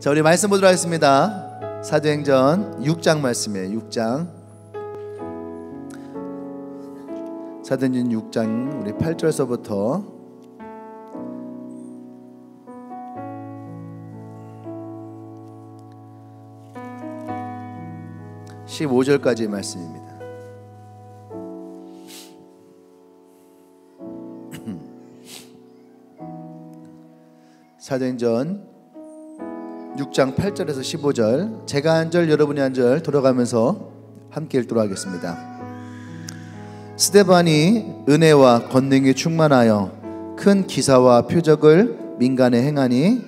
자, 우리 말씀 보도록 하겠습니다. 사도행전 6장 말씀이에요. 6장. 사도행전 6장 우리 8절서부터 15절까지의 말씀입니다. 사도행전 6장 8절에서 15절, 제가 한 절 여러분이 한 절 돌아가면서 함께 읽도록 하겠습니다. 스데반이 은혜와 권능이 충만하여 큰 기사와 표적을 민간에 행하니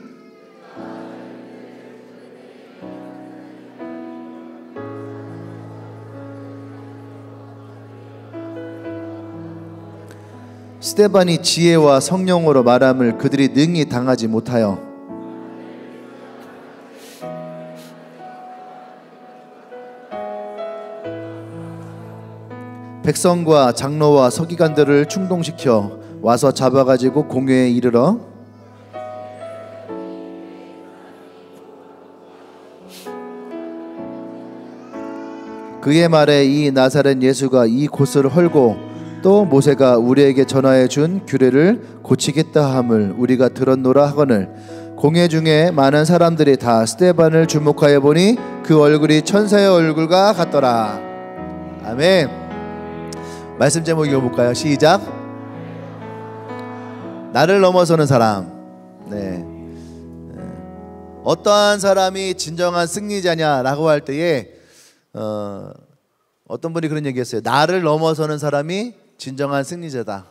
스데반이 지혜와 성령으로 말함을 그들이 능히 당하지 못하여 백성과 장로와 서기관들을 충동시켜 와서 잡아가지고 공회에 이르러 그의 말에 이 나사렛 예수가 이 곳을 헐고 또 모세가 우리에게 전하여 준 규례를 고치겠다 함을 우리가 들었노라 하거늘 공회 중에 많은 사람들이 다 스데반을 주목하여 보니 그 얼굴이 천사의 얼굴과 같더라. 아멘. 말씀 제목 읽어볼까요? 시작. 나를 넘어서는 사람. 네. 어떠한 사람이 진정한 승리자냐라고 할 때에 어떤 분이 그런 얘기했어요. 나를 넘어서는 사람이 진정한 승리자다.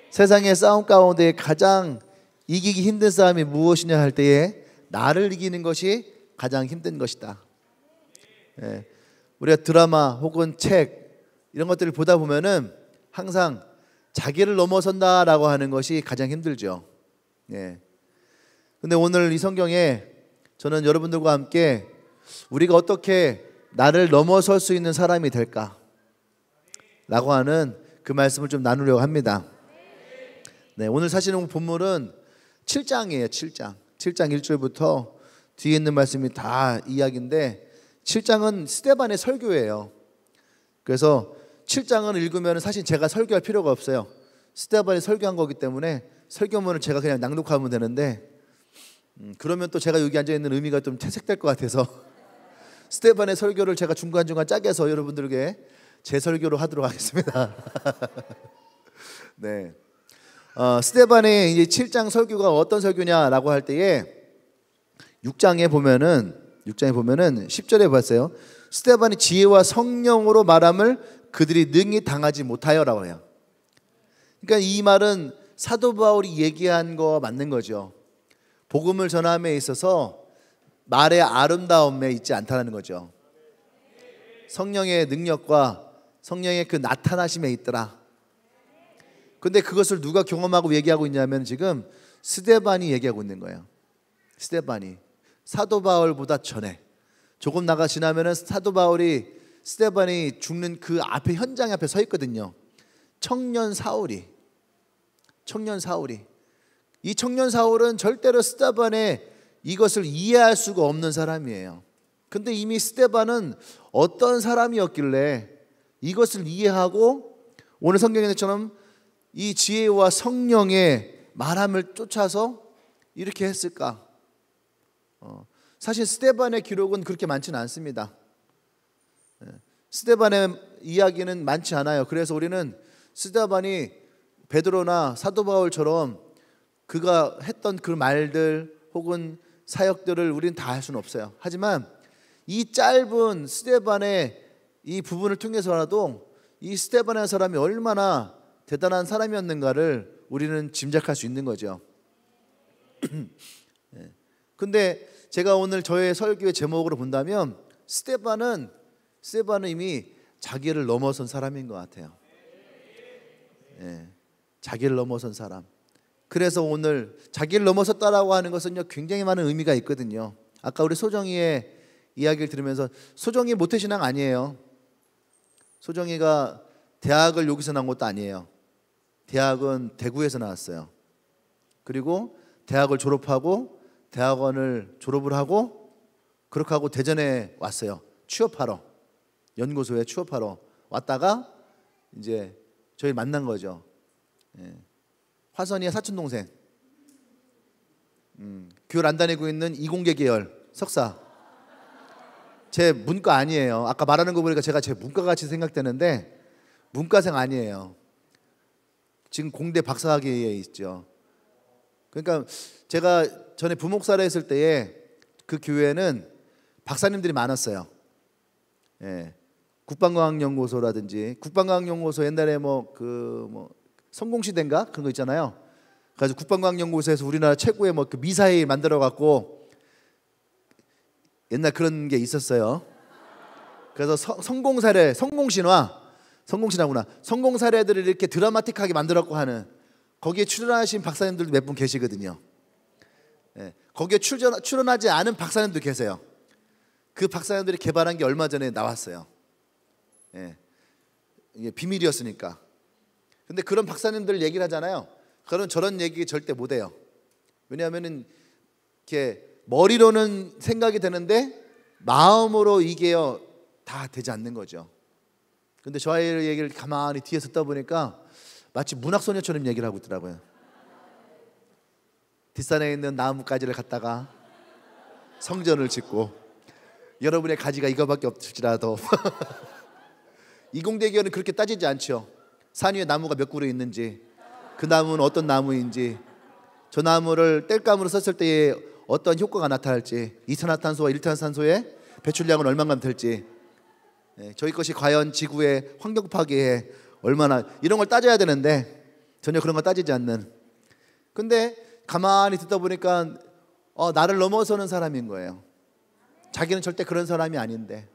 세상의 싸움 가운데 가장 이기기 힘든 싸움이 무엇이냐 할 때에 나를 이기는 것이 가장 힘든 것이다. 네. 우리가 드라마 혹은 책 이런 것들을 보다 보면은 항상 자기를 넘어선다라고 하는 것이 가장 힘들죠. 예. 근데 오늘 이 성경에 저는 여러분들과 함께 우리가 어떻게 나를 넘어설 수 있는 사람이 될까? 라고 하는 그 말씀을 좀 나누려고 합니다. 네, 오늘 사실은 본문은 7장이에요. 7장 1절부터 뒤에 있는 말씀이 다 이야기인데 7장은 스데반의 설교예요. 그래서 7장을 읽으면 사실 제가 설교할 필요가 없어요. 스데반이 설교한 거기 때문에 설교문을 제가 그냥 낭독하면 되는데 그러면 또 제가 여기 앉아있는 의미가 좀 퇴색될 것 같아서 스데반의 설교를 제가 중간중간 짜게서 여러분들에게 제 설교로 하도록 하겠습니다. 네, 스데반의 이제 7장 설교가 어떤 설교냐라고 할 때에 6장에 보면은 10절에 봤어요. 스데반이 지혜와 성령으로 말함을 그들이 능히 당하지 못하여라고 해요. 그러니까 이 말은 사도 바울이 얘기한 거 맞는 거죠. 복음을 전함에 있어서 말의 아름다움에 있지 않다는 거죠. 성령의 능력과 성령의 그 나타나심에 있더라. 근데 그것을 누가 경험하고 얘기하고 있냐면 지금 스데반이 얘기하고 있는 거예요. 스데반이 사도 바울보다 전에 조금 나가 지나면은 사도 바울이 스데반이 죽는 그 앞에 현장 앞에 서 있거든요. 청년 사울이 이 청년 사울은 절대로 스데반의 이것을 이해할 수가 없는 사람이에요. 근데 이미 스데반은 어떤 사람이었길래 이것을 이해하고 오늘 성경에처럼 이 지혜와 성령의 말함을 쫓아서 이렇게 했을까? 사실 스데반의 기록은 그렇게 많지는 않습니다. 스데반의 이야기는 많지 않아요. 그래서 우리는 스데반이 베드로나 사도 바울처럼 그가 했던 그 말들 혹은 사역들을 우리는 다 할 수는 없어요. 하지만 이 짧은 스데반의 이 부분을 통해서라도 이 스데반의 사람이 얼마나 대단한 사람이었는가를 우리는 짐작할 수 있는 거죠. 근데 제가 오늘 저의 설교의 제목으로 본다면 스데반은 이미 자기를 넘어선 사람인 것 같아요. 자기를 넘어선 사람. 그래서 오늘 자기를 넘어섰다라고 하는 것은요 굉장히 많은 의미가 있거든요. 아까 우리 소정이의 이야기를 들으면서 소정이 모태신앙 아니에요. 소정이가 대학을 여기서 나온 것도 아니에요. 대학은 대구에서 나왔어요. 그리고 대학을 졸업하고 대학원을 졸업을 하고 그렇게 하고 대전에 왔어요. 취업하러. 연구소에 취업하러 왔다가 이제 저희 만난 거죠. 화선이의 사촌 동생. 교회를 안 다니고 있는 이공계 계열 석사. 제 문과 아니에요. 아까 말하는 거 보니까 제가 제 문과 같이 생각되는데 문과생 아니에요. 지금 공대 박사학위에 있죠. 그러니까 제가 전에 부목사를 했을 때에 그 교회는 박사님들이 많았어요. 국방과학연구소라든지 국방과학연구소 옛날에 성공시대인가 그런 거 있잖아요. 그래서 국방과학연구소에서 우리나라 최고의 그 미사일 만들어 갖고 옛날 그런 게 있었어요. 그래서 성공 사례, 성공신화구나. 성공 사례들을 이렇게 드라마틱하게 만들었고 하는 거기에 출연하신 박사님들도 몇 분 계시거든요. 거기에 출연하지 않은 박사님도 계세요. 그 박사님들이 개발한 게 얼마 전에 나왔어요. 이게 비밀이었으니까. 근데 그런 박사님들 얘기를 하잖아요. 그런 저런 얘기 절대 못 해요. 왜냐하면은 이렇게 머리로는 생각이 되는데 마음으로 이게요 다 되지 않는 거죠. 근데 저의 얘기를 가만히 뒤에서 듣다 보니까 마치 문학소녀처럼 얘기를 하고 있더라고요. 뒷산에 있는 나뭇가지를 갖다가 성전을 짓고 여러분의 가지가 이거밖에 없을지라도 이공대교는 그렇게 따지지 않죠. 산 위에 나무가 몇 그루 있는지, 그 나무는 어떤 나무인지, 저 나무를 땔감으로 썼을 때에 어떤 효과가 나타날지, 이산화탄소와 일산화탄소의 배출량은 얼마나 될지, 저희 것이 과연 지구의 환경 파괴에 얼마나, 이런 걸 따져야 되는데 전혀 그런 거 따지지 않는. 근데 가만히 듣다 보니까 나를 넘어서는 사람인 거예요. 자기는 절대 그런 사람이 아닌데.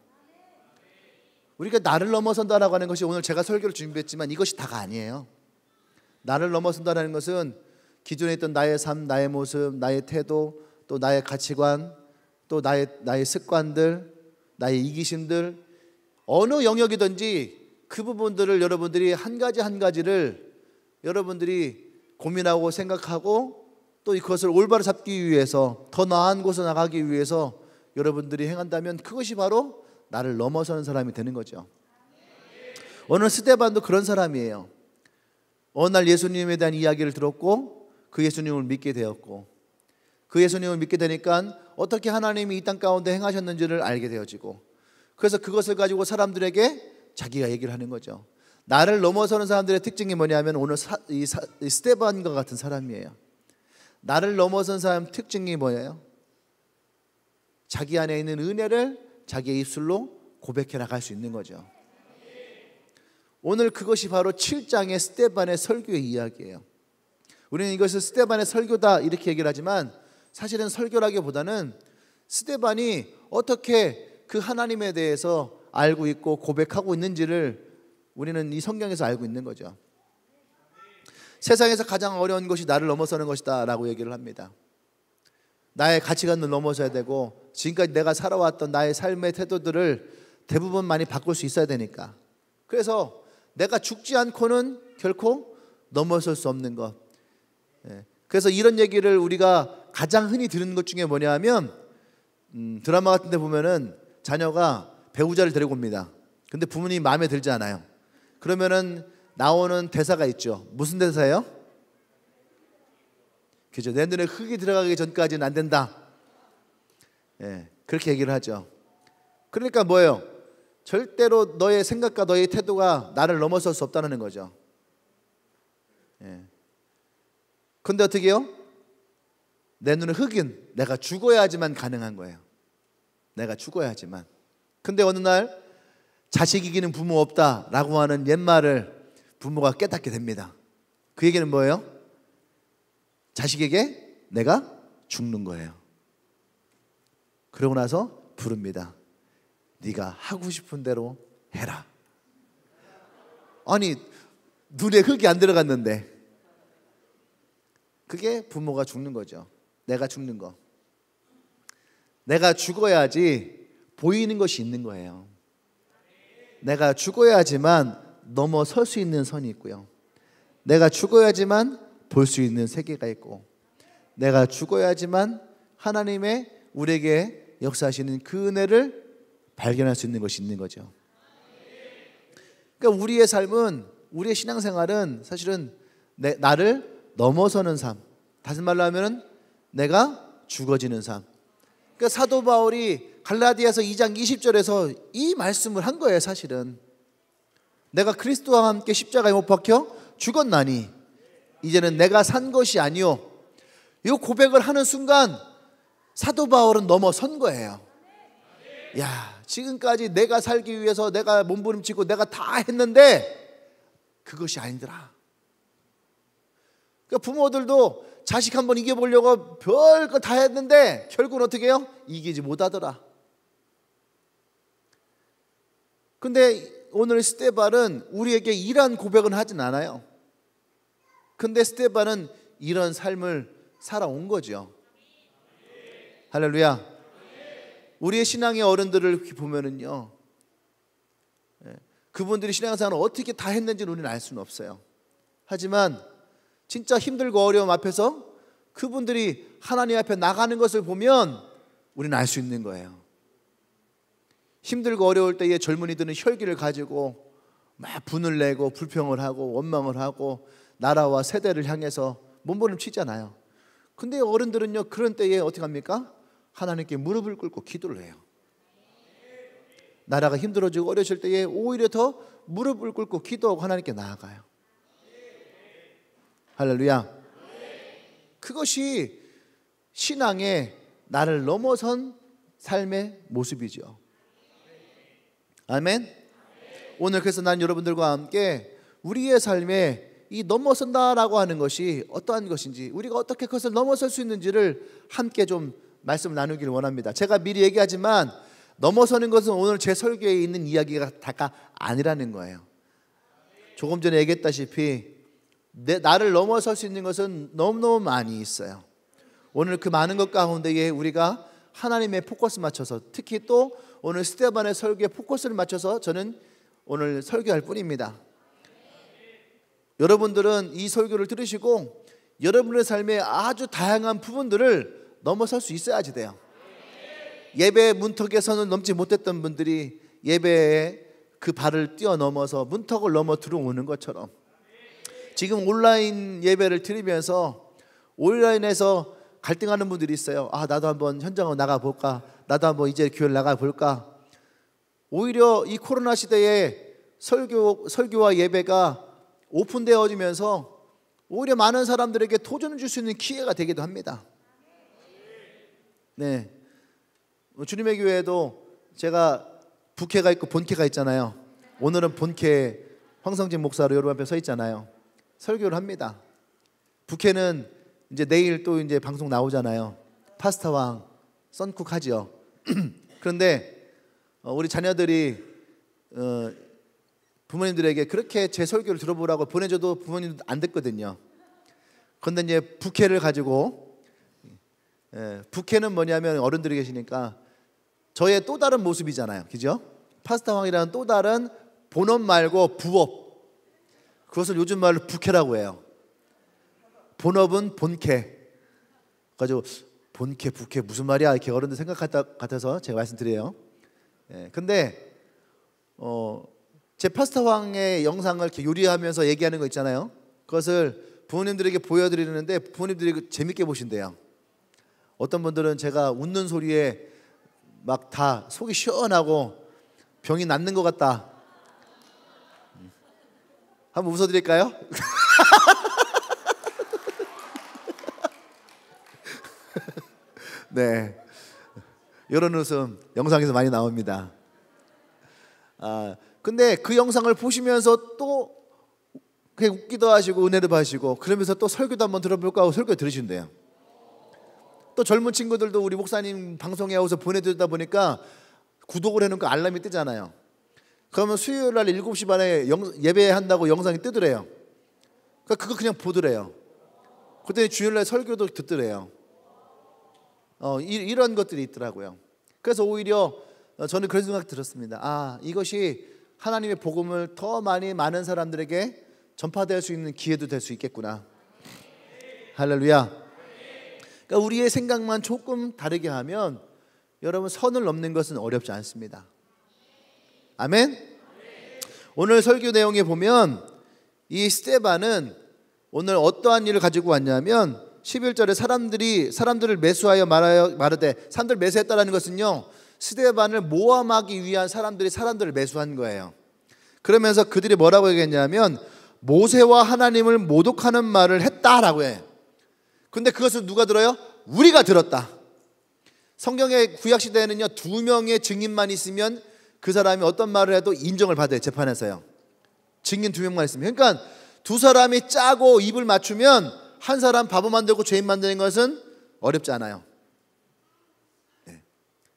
우리가 나를 넘어선다라고 하는 것이 오늘 제가 설교를 준비했지만 이것이 다가 아니에요. 나를 넘어선다라는 것은 기존에 있던 나의 삶, 나의 모습, 나의 태도, 또 나의 가치관, 또 나의 습관들, 나의 이기심들, 어느 영역이든지 그 부분들을 여러분들이 한 가지를 여러분들이 고민하고 생각하고 또 그것을 올바로 잡기 위해서 더 나은 곳으로 나가기 위해서 여러분들이 행한다면 그것이 바로 나를 넘어서는 사람이 되는 거죠. 오늘 스데반도 그런 사람이에요. 어느 날 예수님에 대한 이야기를 들었고 그 예수님을 믿게 되었고 그 예수님을 믿게 되니까 어떻게 하나님이 이 땅 가운데 행하셨는지를 알게 되어지고 그래서 그것을 가지고 사람들에게 자기가 얘기를 하는 거죠. 나를 넘어서는 사람들의 특징이 뭐냐면 오늘 이 스데반과 같은 사람이에요. 나를 넘어선 사람 특징이 뭐예요? 자기 안에 있는 은혜를 자기의 입술로 고백해 나갈 수 있는 거죠. 오늘 그것이 바로 7장의 스데반의 설교의 이야기예요. 우리는 이것을 스데반의 설교다 이렇게 얘기를 하지만 사실은 설교라기보다는 스데반이 어떻게 그 하나님에 대해서 알고 있고 고백하고 있는지를 우리는 이 성경에서 알고 있는 거죠. 세상에서 가장 어려운 것이 나를 넘어서는 것이다 라고 얘기를 합니다. 나의 가치관을 넘어서야 되고 지금까지 내가 살아왔던 나의 삶의 태도들을 대부분 많이 바꿀 수 있어야 되니까. 그래서 내가 죽지 않고는 결코 넘어설 수 없는 것. 그래서 이런 얘기를 우리가 가장 흔히 들은 것 중에 뭐냐 하면 드라마 같은 데 보면은 자녀가 배우자를 데리고 옵니다. 근데 부모님이 마음에 들지 않아요. 그러면은 나오는 대사가 있죠. 무슨 대사예요? 그죠? 내 눈에 흙이 들어가기 전까지는 안 된다. 그렇게 얘기를 하죠. 그러니까 뭐예요? 절대로 너의 생각과 너의 태도가 나를 넘어설 수 없다는 거죠. 근데 어떻게 해요? 내 눈에 흙은 내가 죽어야지만 가능한 거예요. 내가 죽어야지만. 근데 어느 날 자식 이기는 부모 없다라고 하는 옛말을 부모가 깨닫게 됩니다. 그 얘기는 뭐예요? 자식에게 내가 죽는 거예요. 그러고 나서 부릅니다. 네가 하고 싶은 대로 해라. 아니 눈에 흙이 안 들어갔는데 그게 부모가 죽는 거죠. 내가 죽는 거. 내가 죽어야지 보이는 것이 있는 거예요. 내가 죽어야지만 넘어설 수 있는 선이 있고요. 내가 죽어야지만 볼 수 있는 세계가 있고 내가 죽어야지만 하나님의 우리에게 역사하시는 그 은혜를 발견할 수 있는 것이 있는 거죠. 그러니까 우리의 삶은, 우리의 신앙생활은 사실은 나를 넘어서는 삶, 다시 말로 하면 내가 죽어지는 삶. 그러니까 사도 바울이 갈라디아서 2장 20절에서 이 말씀을 한 거예요. 사실은 내가 그리스도와 함께 십자가에 못 박혀 죽었나니 이제는 내가 산 것이 아니요. 이 고백을 하는 순간 사도 바울은 넘어선 거예요. 야, 지금까지 내가 살기 위해서 내가 몸부림치고 내가 다 했는데 그것이 아니더라. 그러니까 부모들도 자식 한번 이겨보려고 별거 다 했는데 결국은 어떻게 해요? 이기지 못하더라. 근데 오늘 스데반은 우리에게 이러한 고백은 하진 않아요. 근데 스데반은 이런 삶을 살아온 거죠. 할렐루야. 우리의 신앙의 어른들을 보면은요, 그분들이 신앙생활을 어떻게 다 했는지는 우리는 알 수는 없어요. 하지만 진짜 힘들고 어려움 앞에서 그분들이 하나님 앞에 나가는 것을 보면 우리는 알 수 있는 거예요. 힘들고 어려울 때에 젊은이들은 혈기를 가지고 막 분을 내고 불평을 하고 원망을 하고 나라와 세대를 향해서 몸부림치잖아요. 근데 어른들은요, 그런 때에 어떻게 합니까? 하나님께 무릎을 꿇고 기도를 해요. 나라가 힘들어지고 어려질 때에 오히려 더 무릎을 꿇고 기도하고 하나님께 나아가요. 할렐루야. 그것이 신앙의 나를 넘어선 삶의 모습이죠. 아멘. 오늘 그래서 난 여러분들과 함께 우리의 삶에 이 넘어선다라고 하는 것이 어떠한 것인지, 우리가 어떻게 그것을 넘어설 수 있는지를 함께 좀 말씀을 나누기를 원합니다. 제가 미리 얘기하지만 넘어서는 것은 오늘 제 설교에 있는 이야기가 다가 아니라는 거예요. 조금 전에 얘기했다시피 나를 넘어설 수 있는 것은 너무너무 많이 있어요. 오늘 그 많은 것 가운데에 우리가 하나님의 포커스 맞춰서, 특히 또 오늘 스데반의 설교에 포커스를 맞춰서 저는 오늘 설교할 뿐입니다. 여러분들은 이 설교를 들으시고 여러분의 삶의 아주 다양한 부분들을 넘어설 수 있어야지 돼요. 예배 문턱의 선을 넘지 못했던 분들이 예배에 그 발을 뛰어넘어서 문턱을 넘어 들어오는 것처럼, 지금 온라인 예배를 드리면서 온라인에서 갈등하는 분들이 있어요. 아, 나도 한번 현장으로 나가볼까? 나도 한번 이제 교회를 나가볼까? 오히려 이 코로나 시대에 설교와 예배가 오픈되어지면서 오히려 많은 사람들에게 도전을 줄 수 있는 기회가 되기도 합니다. 네, 주님의 교회에도 제가 부캐가 있고 본캐가 있잖아요. 오늘은 본캐 황성진 목사로 여러분 앞에 서 있잖아요. 설교를 합니다. 부캐는 이제 내일 또 이제 방송 나오잖아요. 파스타왕 썬쿡 하죠. 그런데 우리 자녀들이 부모님들에게 그렇게 제 설교를 들어보라고 보내줘도 부모님도 안 듣거든요. 그런데 이제 부캐를 가지고, 부캐는 뭐냐면 어른들이 계시니까 저의 또 다른 모습이잖아요. 그죠? 파스타왕이라는 또 다른 본업 말고 부업, 그것을 요즘 말로 부캐라고 해요. 본업은 본캐. 가지고 본캐, 부캐 무슨 말이야? 이렇게 어른들 같아서 제가 말씀드려요. 근데 제 파스타왕의 영상을 이렇게 요리하면서 얘기하는 거 있잖아요. 그것을 부모님들에게 보여드리는데 부모님들이 재밌게 보신대요. 어떤 분들은 제가 웃는 소리에 막 다 속이 시원하고 병이 낫는 것 같다. 한번 웃어드릴까요? 네, 이런 웃음 영상에서 많이 나옵니다. 근데 그 영상을 보시면서 또 그냥 웃기도 하시고 은혜도 받으시고 그러면서 또 설교도 한번 들어볼까 하고 설교 들으신대요. 또 젊은 친구들도 우리 목사님 방송에 와서 보내드리다 보니까 구독을 해놓고 알람이 뜨잖아요. 그러면 수요일 날 7시 반에 예배한다고 영상이 뜨더래요. 그러니까 그거 그냥 보더래요. 그때 주일날 설교도 듣더래요. 이런 것들이 있더라고요. 그래서 오히려 저는 그런 생각 들었습니다. 아, 이것이 하나님의 복음을 더 많은 사람들에게 전파될 수 있는 기회도 될 수 있겠구나. 할렐루야. 그러니까 우리의 생각만 조금 다르게 하면 여러분 선을 넘는 것은 어렵지 않습니다. 아멘. 오늘 설교 내용에 보면 이 스데반은 오늘 어떠한 일을 가지고 왔냐면 11절에 사람들을 매수하여 말하되 사람들을 매수했다라는 것은요, 스데반을 모함하기 위한 사람들을 매수한 거예요. 그러면서 그들이 뭐라고 얘기했냐면 모세와 하나님을 모독하는 말을 했다라고 해. 근데 그것을 누가 들어요? 우리가 들었다. 성경의 구약시대에는요 2명의 증인만 있으면 그 사람이 어떤 말을 해도 인정을 받아요. 재판에서요. 증인 2명만 있으면. 그러니까 두 사람이 짜고 입을 맞추면 한 사람 바보 만들고 죄인 만드는 것은 어렵지 않아요. 네.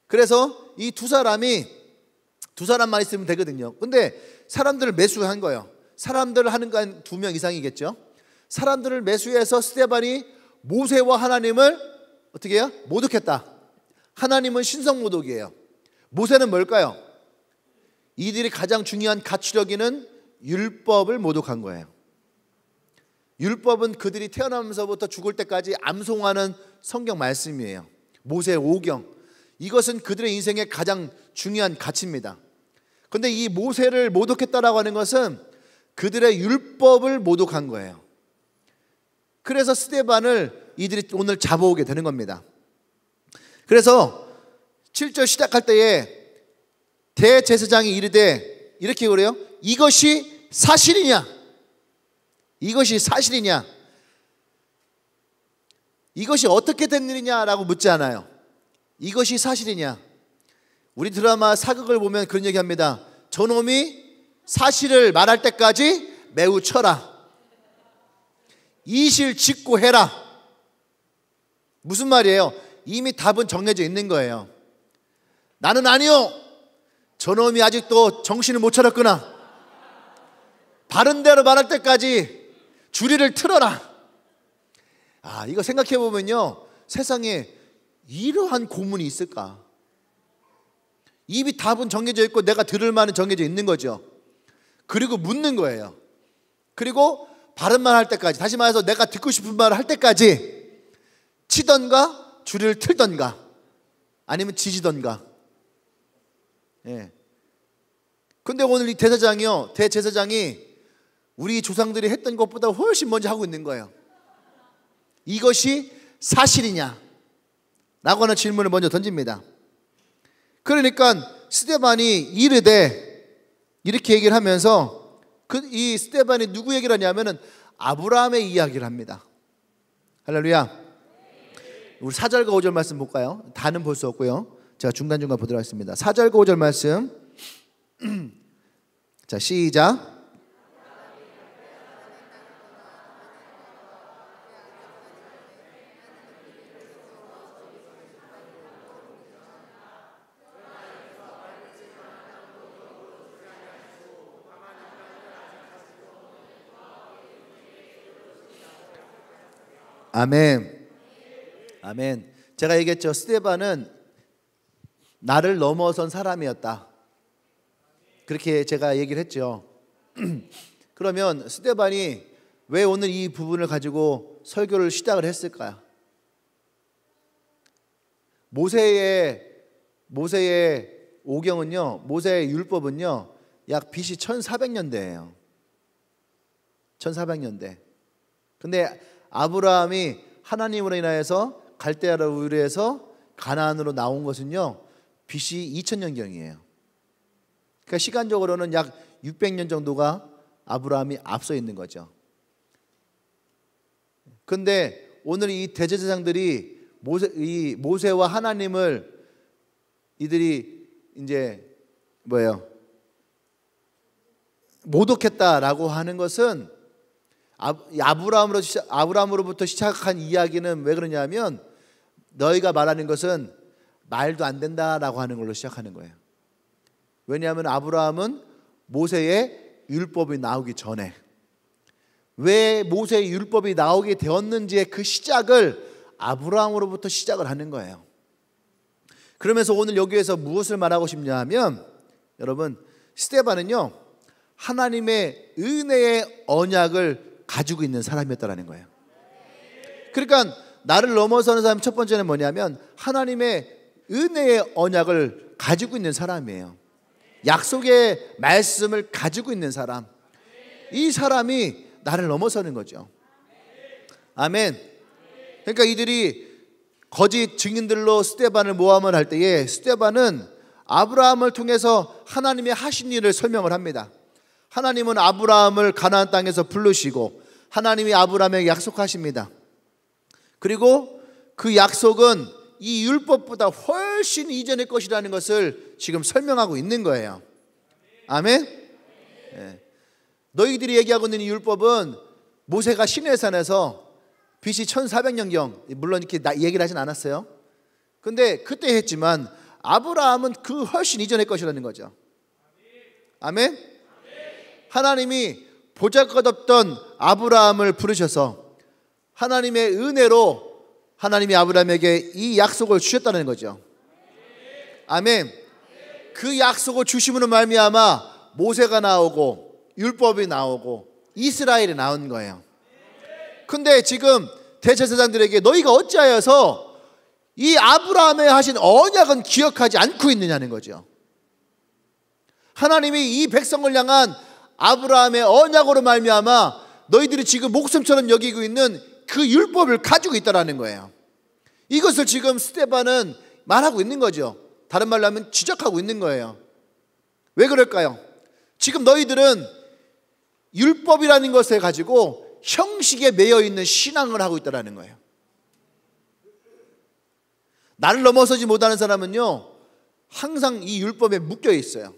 그래서 이 두 사람만 있으면 되거든요. 근데 사람들을 매수한 거예요. 사람들을 하는 건 2명 이상이겠죠. 사람들을 매수해서 스데반이 모세와 하나님을 어떻게 해요? 모독했다. 하나님은 신성모독이에요. 모세는 뭘까요? 이들이 가장 중요한 가치력이는 율법을 모독한 거예요. 율법은 그들이 태어나면서부터 죽을 때까지 암송하는 성경 말씀이에요. 모세 오경. 이것은 그들의 인생의 가장 중요한 가치입니다. 그런데 이 모세를 모독했다라고 하는 것은 그들의 율법을 모독한 거예요. 그래서 스데반을 이들이 오늘 잡아오게 되는 겁니다. 그래서 7절 시작할 때에 대제사장이 이르되 이렇게 그래요. 이것이 사실이냐? 이것이 사실이냐? 이것이 어떻게 된 일이냐라고 묻지 않아요. 이것이 사실이냐? 우리 드라마 사극을 보면 그런 얘기합니다. 저놈이 사실을 말할 때까지 매우 쳐라. 이실 직고 해라. 무슨 말이에요? 이미 답은 정해져 있는 거예요. 나는 아니요. 저놈이 아직도 정신을 못 차렸구나. 바른 대로 말할 때까지 주리를 틀어라. 이거 생각해 보면요, 세상에 이러한 고문이 있을까? 이미 답은 정해져 있고 내가 들을 말은 정해져 있는 거죠. 그리고 묻는 거예요. 그리고 바른 말 할 때까지, 다시 말해서 내가 듣고 싶은 말을 할 때까지 치던가 주리를 틀던가 아니면 지지던가. 예. 근데 오늘 이 대제사장이 우리 조상들이 했던 것보다 훨씬 먼저 하고 있는 거예요. 이것이 사실이냐? 라고 하는 질문을 먼저 던집니다. 그러니까 스데반이 이르되 이렇게 얘기를 하면서 이 스데반이 누구 얘기를 하냐면은 아브라함의 이야기를 합니다. 할렐루야. 우리 4절과 5절 말씀 볼까요? 다는 볼 수 없고요. 제가 중간중간 보도록 하겠습니다. 4절과 5절 말씀. 자, 시작. 아멘. 아멘. 제가 얘기했죠. 스데반은 나를 넘어선 사람이었다. 그렇게 제가 얘기를 했죠. 그러면 스데반이 왜 오늘 이 부분을 가지고 설교를 시작을 했을까요? 모세의 오경은요, 모세의 율법은요, 약 BC 1400년대예요. 1400년대. 근데 아브라함이 하나님으로 인하여서 갈대아로 의뢰해서 가나안으로 나온 것은요 BC 2000년경이에요. 그러니까 시간적으로는 약 600년 정도가 아브라함이 앞서 있는 거죠. 그런데 오늘 이 대제사장들이 모세와 하나님을 이들이 이제 모독했다라고 하는 것은 아브라함으로부터 시작한 이야기는 왜 그러냐면 너희가 말하는 것은 말도 안 된다라고 하는 걸로 시작하는 거예요. 왜냐하면 아브라함은 모세의 율법이 나오기 전에 왜 모세의 율법이 나오게 되었는지의 그 시작을 아브라함으로부터 시작을 하는 거예요. 그러면서 오늘 여기에서 무엇을 말하고 싶냐 하면 여러분 스데반은요 하나님의 은혜의 언약을 가지고 있는 사람이었다라는 거예요. 그러니까 나를 넘어서는 사람 첫 번째는 뭐냐면 하나님의 은혜의 언약을 가지고 있는 사람이에요. 약속의 말씀을 가지고 있는 사람. 이 사람이 나를 넘어서는 거죠. 아멘. 그러니까 이들이 거짓 증인들로 스데반을 모함을 할 때에 스데반은 아브라함을 통해서 하나님의 하신 일을 설명을 합니다. 하나님은 아브라함을 가나안 땅에서 부르시고 하나님이 아브라함에게 약속하십니다. 그리고 그 약속은 이 율법보다 훨씬 이전의 것이라는 것을 지금 설명하고 있는 거예요. 아멘. 네. 너희들이 얘기하고 있는 이 율법은 모세가 시내산에서 BC 1400년경, 물론 이렇게 얘기를 하진 않았어요. 근데 그때 했지만 아브라함은 그 훨씬 이전의 것이라는 거죠. 아멘. 하나님이 보잘것없던 아브라함을 부르셔서 하나님의 은혜로 하나님이 아브라함에게 이 약속을 주셨다는 거죠. 아멘. 그 약속을 주심으로 말미암아 모세가 나오고 율법이 나오고 이스라엘이 나온 거예요. 근데 지금 대제사장들에게 너희가 어찌하여서 이 아브라함에 하신 언약은 기억하지 않고 있느냐는 거죠. 하나님이 이 백성을 향한 아브라함의 언약으로 말미암아 너희들이 지금 목숨처럼 여기고 있는 그 율법을 가지고 있다라는 거예요. 이것을 지금 스데반은 말하고 있는 거죠. 다른 말로 하면 지적하고 있는 거예요. 왜 그럴까요? 지금 너희들은 율법이라는 것을 가지고 형식에 매여 있는 신앙을 하고 있다라는 거예요. 나를 넘어서지 못하는 사람은요, 항상 이 율법에 묶여 있어요.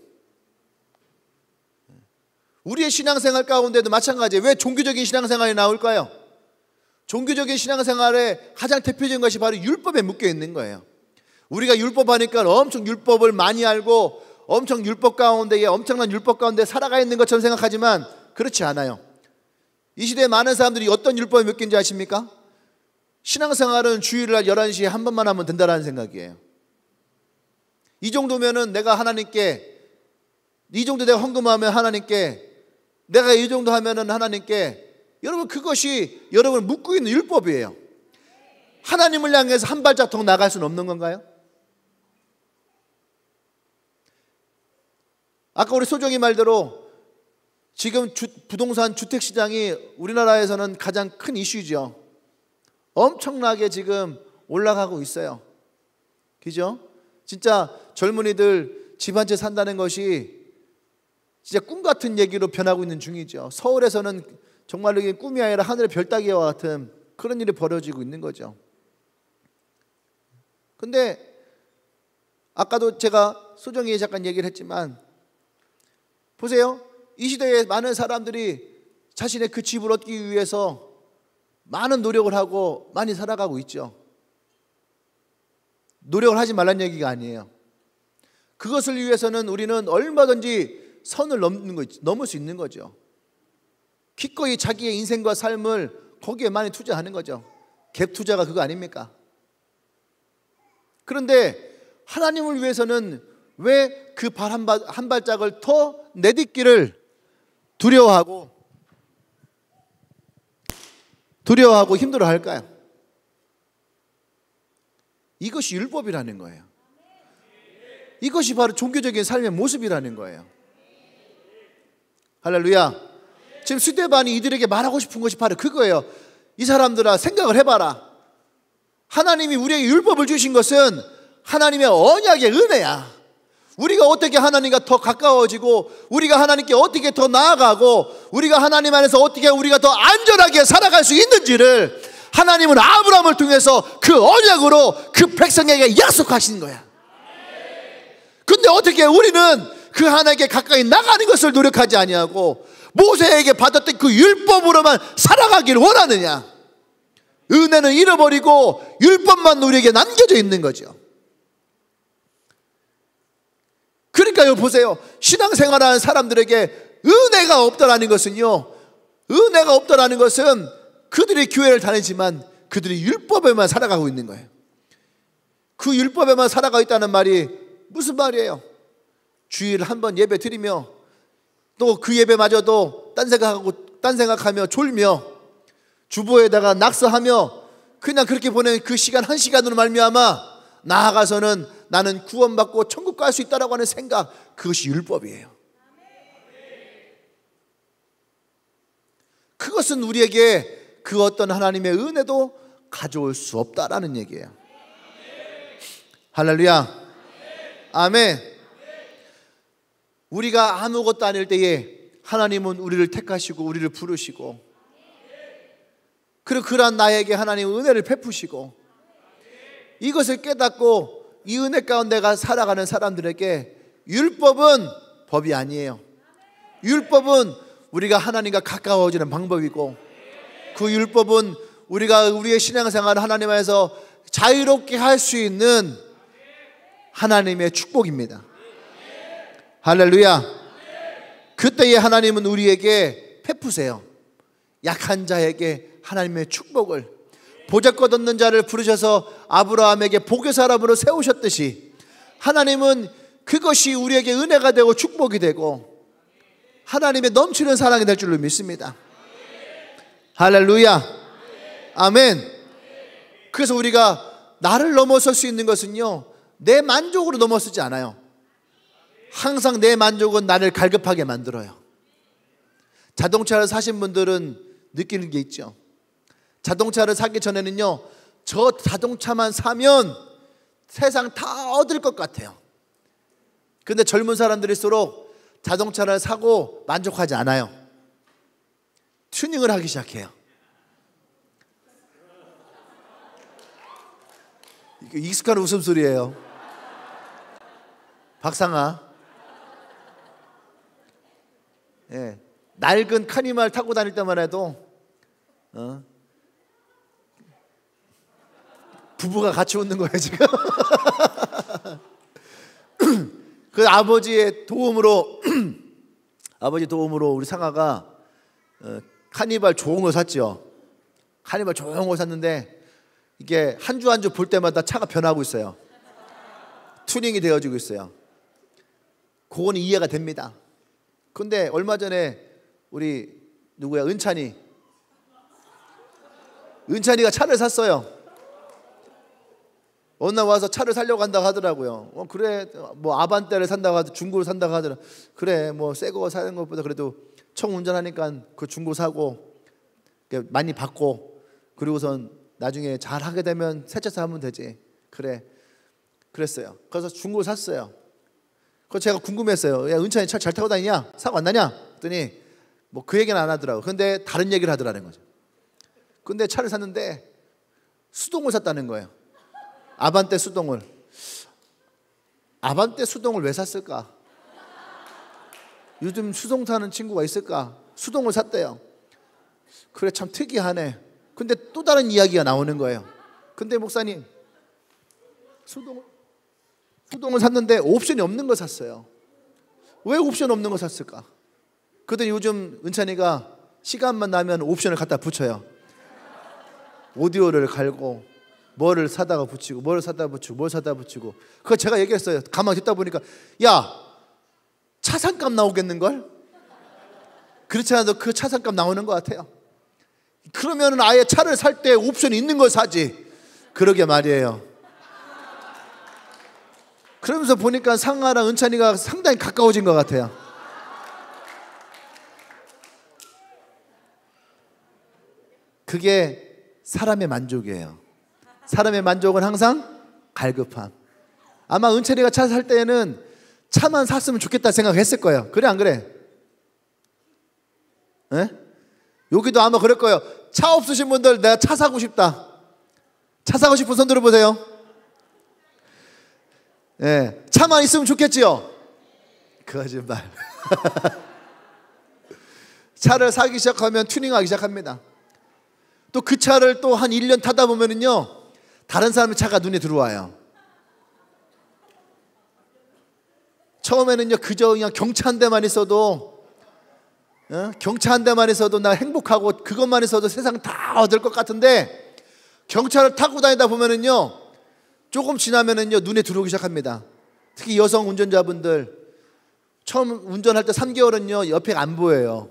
우리의 신앙생활 가운데도 마찬가지예요. 왜 종교적인 신앙생활이 나올까요? 종교적인 신앙생활의 가장 대표적인 것이 바로 율법에 묶여 있는 거예요. 우리가 율법하니까 엄청 율법을 많이 알고 엄청 율법 가운데에 엄청난 율법 가운데 살아가 있는 것처럼 생각하지만 그렇지 않아요. 이 시대에 많은 사람들이 어떤 율법에 묶인지 아십니까? 신앙생활은 주일날 11시에 한 번만 하면 된다는 생각이에요. 이 정도면은 내가 하나님께, 이 정도 내가 헌금하면 하나님께, 내가 이 정도 하면은 하나님께, 여러분 그것이 여러분을 묶고 있는 율법이에요. 하나님을 향해서 한 발짝 더 나갈 수는 없는 건가요? 아까 우리 소정이 말대로 지금 부동산 주택시장이 우리나라에서는 가장 큰 이슈죠. 엄청나게 지금 올라가고 있어요. 그죠? 진짜 젊은이들 집 한 채 산다는 것이 진짜 꿈 같은 얘기로 변하고 있는 중이죠. 서울에서는 정말로 이게 꿈이 아니라 하늘의 별 따기와 같은 그런 일이 벌어지고 있는 거죠. 근데 아까도 제가 소정이 잠깐 얘기를 했지만 보세요. 이 시대에 많은 사람들이 자신의 그 집을 얻기 위해서 많은 노력을 하고 많이 살아가고 있죠. 노력을 하지 말라는 얘기가 아니에요. 그것을 위해서는 우리는 얼마든지 선을 넘을 수 있는 거죠. 기꺼이 자기의 인생과 삶을 거기에 많이 투자하는 거죠. 갭 투자가 그거 아닙니까? 그런데 하나님을 위해서는 왜 그 발 한 발짝을 더 내딛기를 두려워하고 힘들어할까요? 이것이 율법이라는 거예요. 이것이 바로 종교적인 삶의 모습이라는 거예요. 할렐루야. 지금 스데반이 이들에게 말하고 싶은 것이 바로 그거예요. 이 사람들아, 생각을 해봐라. 하나님이 우리에게 율법을 주신 것은 하나님의 언약의 은혜야. 우리가 어떻게 하나님과 더 가까워지고 우리가 하나님께 어떻게 더 나아가고 우리가 하나님 안에서 어떻게 우리가 더 안전하게 살아갈 수 있는지를 하나님은 아브라함을 통해서 그 언약으로 그 백성에게 약속하신 거야. 근데 어떻게 우리는 그 하나님께 가까이 나가는 것을 노력하지 아니하고 모세에게 받았던 그 율법으로만 살아가기를 원하느냐? 은혜는 잃어버리고 율법만 우리에게 남겨져 있는 거죠. 그러니까요, 보세요. 신앙생활하는 사람들에게 은혜가 없다라는 것은요, 은혜가 없다라는 것은 그들이 교회를 다니지만 그들이 율법에만 살아가고 있는 거예요. 그 율법에만 살아가고 있다는 말이 무슨 말이에요? 주일 한번 예배 드리며 또 그 예배마저도 딴 생각하며 졸며 주보에다가 낙서하며 그냥 그렇게 보낸 그 시간 한 시간으로 말미암아 나아가서는 나는 구원받고 천국 갈 수 있다라고 하는 생각, 그것이 율법이에요. 그것은 우리에게 그 어떤 하나님의 은혜도 가져올 수 없다라는 얘기예요. 할렐루야. 아멘. 우리가 아무것도 아닐 때에 하나님은 우리를 택하시고 우리를 부르시고, 그리고 그러한 나에게 하나님은 은혜를 베푸시고, 이것을 깨닫고 이 은혜 가운데가 살아가는 사람들에게 율법은 법이 아니에요. 율법은 우리가 하나님과 가까워지는 방법이고, 그 율법은 우리가 우리의 신앙생활을 하나님 안에서 자유롭게 할 수 있는 하나님의 축복입니다. 할렐루야. 그때에 하나님은 우리에게 베푸세요. 약한 자에게 하나님의 축복을, 보잘것없는 자를 부르셔서 아브라함에게 복의 사람으로 세우셨듯이 하나님은 그것이 우리에게 은혜가 되고 축복이 되고 하나님의 넘치는 사랑이 될 줄로 믿습니다. 할렐루야. 아멘. 그래서 우리가 나를 넘어설 수 있는 것은요, 내 만족으로 넘어서지 않아요. 항상 내 만족은 나를 갈급하게 만들어요. 자동차를 사신 분들은 느끼는 게 있죠. 자동차를 사기 전에는요, 저 자동차만 사면 세상 다 얻을 것 같아요. 근데 젊은 사람들일수록 자동차를 사고 만족하지 않아요. 튜닝을 하기 시작해요. 익숙한 웃음소리예요. 박상아. 예, 낡은 카니발 타고 다닐 때만 해도 부부가 같이 웃는 거예요 지금. 그 아버지의 도움으로 아버지 도움으로 우리 상아가 카니발 좋은 거 샀죠. 카니발 좋은 거 샀는데 이게 한 주 한 주 볼 때마다 차가 변하고 있어요. 튜닝이 되어지고 있어요. 그건 이해가 됩니다. 근데 얼마 전에 우리 누구야, 은찬이가 차를 샀어요. 어느 날 와서 차를 살려고 한다고 하더라고요. 그래, 뭐 아반떼를 산다고 하더라고, 중고를 산다고 하더라고. 그래, 뭐 새 거 사는 것보다 그래도 총 운전하니까 그 중고 사고 많이 받고, 그리고선 나중에 잘 하게 되면 새 차 사면 되지. 그래, 그랬어요. 그래서 중고 샀어요. 그래서 제가 궁금했어요. 야, 은찬이 차 잘 타고 다니냐? 사고 안 나냐? 그랬더니 뭐 그 얘기는 안 하더라고. 근데 다른 얘기를 하더라는 거죠. 근데 차를 샀는데 수동을 샀다는 거예요. 아반떼 수동을. 아반떼 수동을 왜 샀을까? 요즘 수동 타는 친구가 있을까? 수동을 샀대요. 그래, 참 특이하네. 근데 또 다른 이야기가 나오는 거예요. 근데 목사님, 수동을 샀는데 옵션이 없는 거 샀어요. 왜 옵션 없는 거 샀을까? 그랬더니 요즘 은찬이가 시간만 나면 옵션을 갖다 붙여요. 오디오를 갈고 뭐를 사다가 붙이고 뭐를 사다 붙이고 뭘 사다 붙이고. 그거 제가 얘기했어요. 가만히 듣다 보니까, 야, 차상값 나오겠는걸? 그렇지 않아도 그 차상값 나오는 것 같아요. 그러면 아예 차를 살 때 옵션이 있는 걸 사지. 그러게 말이에요. 그러면서 보니까 상아랑 은찬이가 상당히 가까워진 것 같아요. 그게 사람의 만족이에요. 사람의 만족은 항상 갈급함. 아마 은찬이가 차 살 때는 차만 샀으면 좋겠다 생각했을 거예요. 그래 안 그래? 네? 여기도 아마 그럴 거예요. 차 없으신 분들, 내가 차 사고 싶다. 차 사고 싶은 손 들어보세요. 네, 차만 있으면 좋겠지요? 거짓말. 차를 사기 시작하면 튜닝하기 시작합니다. 또 그 차를 또 한 1년 타다 보면은요, 다른 사람의 차가 눈에 들어와요. 처음에는요, 그저 그냥 경차 한 대만 있어도, 경차 한 대만 있어도 나 행복하고 그것만 있어도 세상 다 얻을 것 같은데, 경차를 타고 다니다 보면은요, 조금 지나면은요, 눈에 들어오기 시작합니다. 특히 여성 운전자분들, 처음 운전할 때 3개월은요, 옆에가 안 보여요.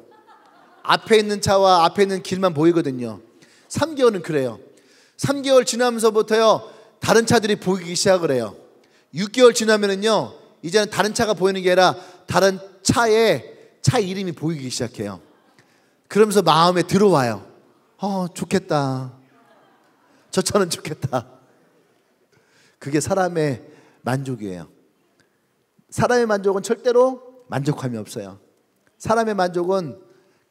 앞에 있는 차와 앞에 있는 길만 보이거든요. 3개월은 그래요. 3개월 지나면서부터요 다른 차들이 보이기 시작을 해요. 6개월 지나면은요 이제는 다른 차가 보이는 게 아니라 다른 차 이름이 보이기 시작해요. 그러면서 마음에 들어와요. 좋겠다. 저 차는 좋겠다. 그게 사람의 만족이에요. 사람의 만족은 절대로 만족함이 없어요. 사람의 만족은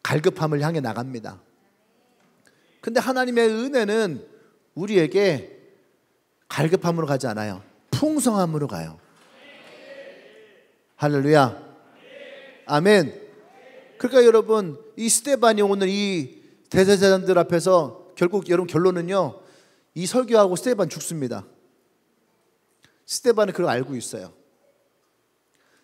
갈급함을 향해 나갑니다. 근데 하나님의 은혜는 우리에게 갈급함으로 가지 않아요. 풍성함으로 가요. 할렐루야. 아멘. 그러니까 여러분 이 스데반이 오늘 이 대제사장들 앞에서 결국 여러분 결론은요 이 설교하고 스데반 죽습니다. 스데반은 그걸 알고 있어요.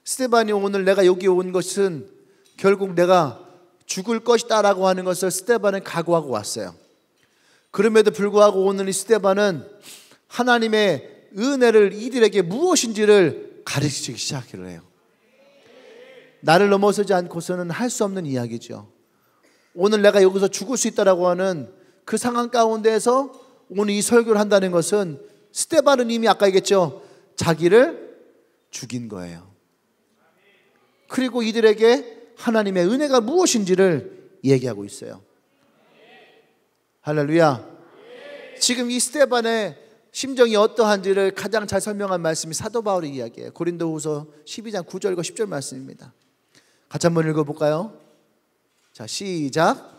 스데반이 오늘 내가 여기 온 것은 결국 내가 죽을 것이다 라고 하는 것을 스데반은 각오하고 왔어요. 그럼에도 불구하고 오늘 이 스데반은 하나님의 은혜를 이들에게 무엇인지를 가르치기 시작을 해요. 나를 넘어서지 않고서는 할 수 없는 이야기죠. 오늘 내가 여기서 죽을 수 있다라고 하는 그 상황 가운데에서 오늘 이 설교를 한다는 것은 스데반은 이미 아까 얘기했죠. 자기를 죽인 거예요. 그리고 이들에게 하나님의 은혜가 무엇인지를 얘기하고 있어요. 할렐루야. 지금 이 스데반의 심정이 어떠한지를 가장 잘 설명한 말씀이 사도 바울의 이야기예요. 고린도후서 12장 9절과 10절 말씀입니다. 같이 한번 읽어볼까요? 자, 시작.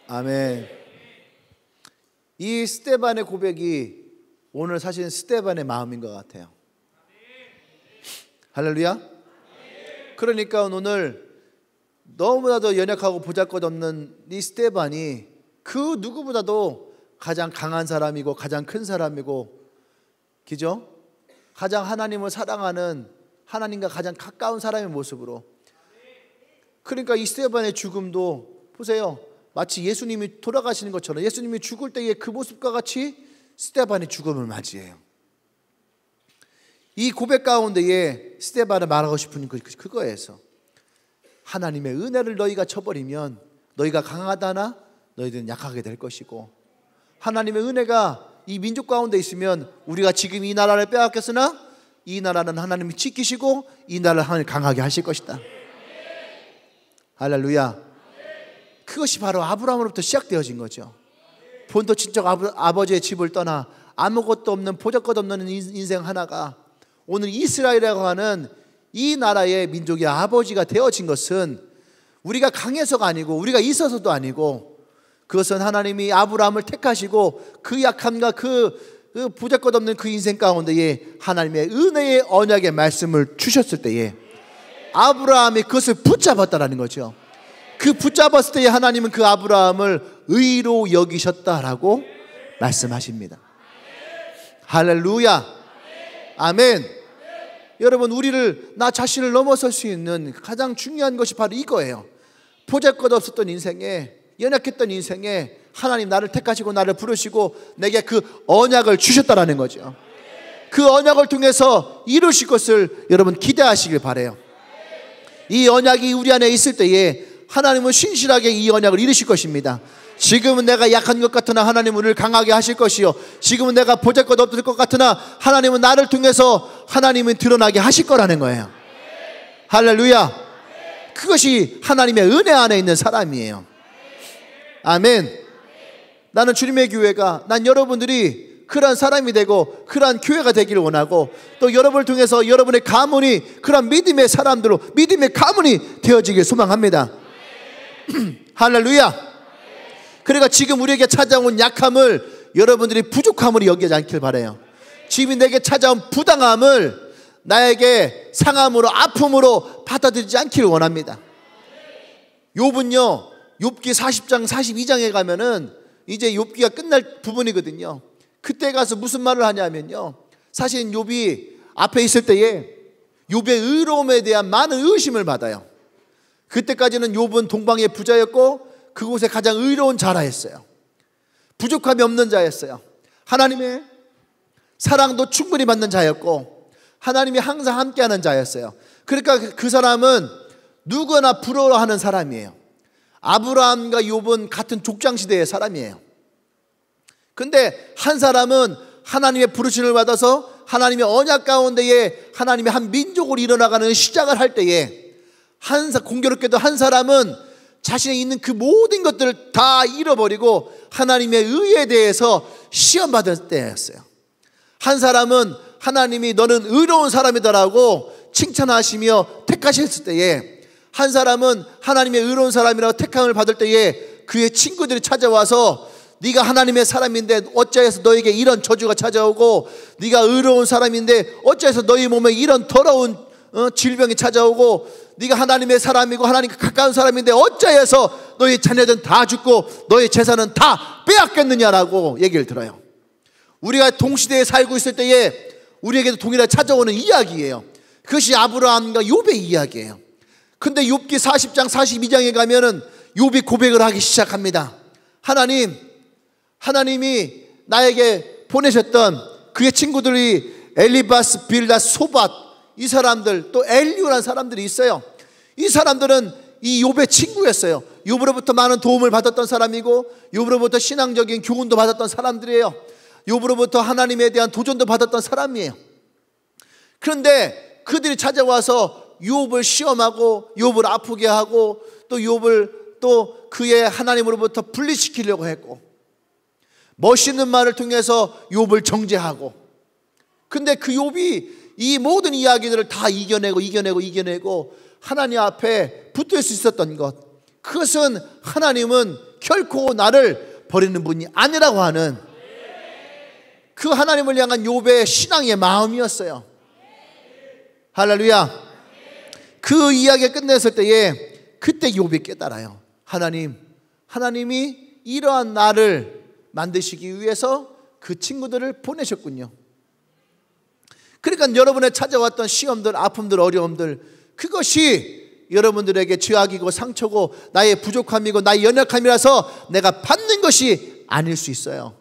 아멘. 이 스데반의 고백이 오늘 사실 스데반의 마음인 것 같아요. 할렐루야. 그러니까 오늘 너무나도 연약하고 보잘것없는 이 스데반이 그 누구보다도 가장 강한 사람이고 가장 큰 사람이고, 그죠? 가장 하나님을 사랑하는, 하나님과 가장 가까운 사람의 모습으로. 그러니까 이 스데반의 죽음도 보세요, 마치 예수님이 돌아가시는 것처럼 예수님이 죽을 때의 그 모습과 같이 스데반의 죽음을 맞이해요. 이 고백 가운데에 스데반을 말하고 싶은 그거에서 하나님의 은혜를 너희가 쳐버리면 너희가 강하다나 너희들은 약하게 될 것이고, 하나님의 은혜가 이 민족 가운데 있으면 우리가 지금 이 나라를 빼앗겼으나 이 나라는 하나님이 지키시고 이 나라를 하나님 강하게 하실 것이다. 할렐루야. 그것이 바로 아브라함으로부터 시작되어진 거죠. 본토 친척 아버지의 집을 떠나 아무것도 없는 보잘것없는 인생 하나가 오늘 이스라엘이라고 하는 이 나라의 민족의 아버지가 되어진 것은 우리가 강해서가 아니고 우리가 있어서도 아니고, 그것은 하나님이 아브라함을 택하시고 그 약함과 그 보잘것없는 그 인생 가운데에 하나님의 은혜의 언약의 말씀을 주셨을 때에 아브라함이 그것을 붙잡았다라는 거죠. 그 붙잡았을 때에 하나님은 그 아브라함을 의로 여기셨다라고 말씀하십니다. 할렐루야. 아멘. 여러분, 우리를, 나 자신을 넘어설 수 있는 가장 중요한 것이 바로 이거예요. 보잘것없었던 인생에, 연약했던 인생에 하나님 나를 택하시고 나를 부르시고 내게 그 언약을 주셨다라는 거죠. 그 언약을 통해서 이루실 것을 여러분 기대하시길 바라요. 이 언약이 우리 안에 있을 때에 하나님은 신실하게 이 언약을 이루실 것입니다. 지금은 내가 약한 것 같으나 하나님은 우리를 강하게 하실 것이요, 지금은 내가 보잘것없을 것 같으나 하나님은 나를 통해서 하나님은 드러나게 하실 거라는 거예요. 할렐루야. 그것이 하나님의 은혜 안에 있는 사람이에요. 아멘. 나는 주님의 교회가, 난 여러분들이 그러한 사람이 되고 그러한 교회가 되기를 원하고, 또 여러분을 통해서 여러분의 가문이 그러한 믿음의 사람들로, 믿음의 가문이 되어지길 소망합니다. 할렐루야. 그러니까 지금 우리에게 찾아온 약함을 여러분들이 부족함으로 여기지 않길 바라요. 지금 내게 찾아온 부당함을 나에게 상함으로, 아픔으로 받아들이지 않기를 원합니다. 욥은요, 욥기 40장 42장에 가면은 이제 욥기가 끝날 부분이거든요. 그때 가서 무슨 말을 하냐면요, 사실 욥이 앞에 있을 때에 욥의 의로움에 대한 많은 의심을 받아요. 그때까지는 욥은 동방의 부자였고 그곳에 가장 의로운 자라였어요. 부족함이 없는 자였어요. 하나님의 사랑도 충분히 받는 자였고 하나님이 항상 함께하는 자였어요. 그러니까 그 사람은 누구나 부러워하는 사람이에요. 아브라함과 욥은 같은 족장시대의 사람이에요. 근데 한 사람은 하나님의 부르심을 받아서 하나님의 언약 가운데에 하나님의 한 민족으로 일어나가는 시작을 할 때에 공교롭게도 한 사람은 자신의 있는 그 모든 것들을 다 잃어버리고 하나님의 의에 대해서 시험받을 때였어요. 한 사람은 하나님이 너는 의로운 사람이다라고 칭찬하시며 택하셨을 때에, 한 사람은 하나님의 의로운 사람이라고 택함을 받을 때에 그의 친구들이 찾아와서 네가 하나님의 사람인데 어찌해서 너에게 이런 저주가 찾아오고, 네가 의로운 사람인데 어찌해서 너희 몸에 이런 더러운 질병이 찾아오고, 네가 하나님의 사람이고 하나님과 가까운 사람인데 어찌해서 너희 자녀들은 다 죽고 너희 재산은 다 빼앗겼느냐라고 얘기를 들어요. 우리가 동시대에 살고 있을 때에 우리에게도 동일하게 찾아오는 이야기예요. 그것이 아브라함과 욥의 이야기예요. 근데 욥기 40장 42장에 가면은 욥이 고백을 하기 시작합니다. 하나님이 나에게 보내셨던 그의 친구들이 엘리바스, 빌다, 소밧, 이 사람들, 또 엘리우라는 사람들이 있어요. 이 사람들은 이 욥의 친구였어요. 욥으로부터 많은 도움을 받았던 사람이고 욥으로부터 신앙적인 교훈도 받았던 사람들이에요. 욥으로부터 하나님에 대한 도전도 받았던 사람이에요. 그런데 그들이 찾아와서 욥을 시험하고 욥을 아프게 하고 또 욥을 또 그의 하나님으로부터 분리시키려고 했고, 멋있는 말을 통해서 욥을 정죄하고, 근데 그 욥이 이 모든 이야기들을 다 이겨내고 하나님 앞에 붙을 수 있었던 것, 그것은 하나님은 결코 나를 버리는 분이 아니라고 하는 그 하나님을 향한 욥의 신앙의 마음이었어요. 할렐루야. 그 이야기가 끝냈을 때에 그때 욥이 깨달아요. 하나님이 이러한 나를 만드시기 위해서 그 친구들을 보내셨군요. 그러니까 여러분의 찾아왔던 시험들, 아픔들, 어려움들, 그것이 여러분들에게 죄악이고 상처고 나의 부족함이고 나의 연약함이라서 내가 받는 것이 아닐 수 있어요.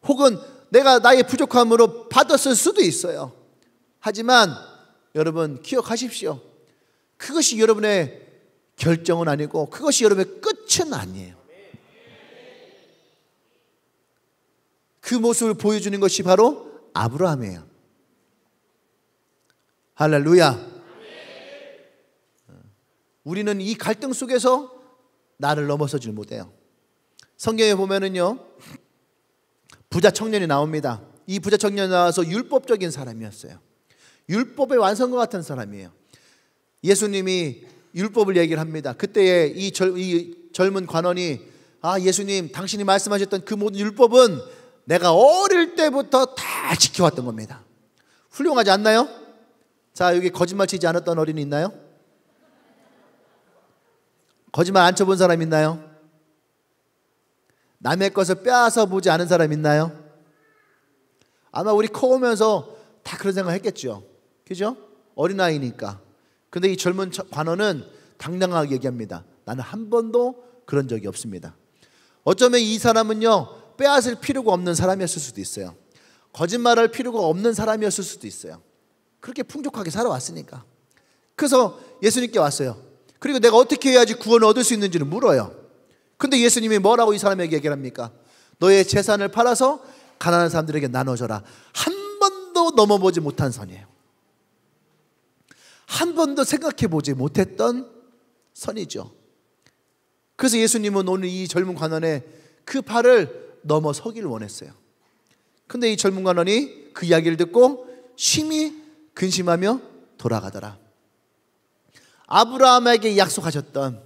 혹은 내가 나의 부족함으로 받았을 수도 있어요. 하지만 여러분 기억하십시오. 그것이 여러분의 결정은 아니고 그것이 여러분의 끝은 아니에요. 그 모습을 보여주는 것이 바로 아브라함이에요. 할렐루야. 우리는 이 갈등 속에서 나를 넘어서질 못해요. 성경에 보면은요, 부자 청년이 나옵니다. 이 부자 청년이 나와서 율법적인 사람이었어요. 율법의 완성과 같은 사람이에요. 예수님이 율법을 얘기를 합니다. 그때에 이 젊은 관원이, 예수님, 당신이 말씀하셨던 그 모든 율법은 내가 어릴 때부터 다 지켜왔던 겁니다. 훌륭하지 않나요? 자, 여기 거짓말 치지 않았던 어린이 있나요? 거짓말 안 쳐본 사람 있나요? 남의 것을 빼앗아 보지 않은 사람 있나요? 아마 우리 커오면서 다 그런 생각 했겠죠. 그죠? 어린아이니까. 근데 이 젊은 관원은 당당하게 얘기합니다. 나는 한 번도 그런 적이 없습니다. 어쩌면 이 사람은요, 빼앗을 필요가 없는 사람이었을 수도 있어요. 거짓말할 필요가 없는 사람이었을 수도 있어요. 그렇게 풍족하게 살아왔으니까. 그래서 예수님께 왔어요. 그리고 내가 어떻게 해야지 구원을 얻을 수 있는지를 물어요. 근데 예수님이 뭐라고 이 사람에게 얘기를 합니까? 너의 재산을 팔아서 가난한 사람들에게 나눠줘라. 한 번도 넘어보지 못한 선이에요. 한 번도 생각해보지 못했던 선이죠. 그래서 예수님은 오늘 이 젊은 관원의 그 발을 넘어서기를 원했어요. 근데 이 젊은 관원이 그 이야기를 듣고 심히 근심하며 돌아가더라. 아브라함에게 약속하셨던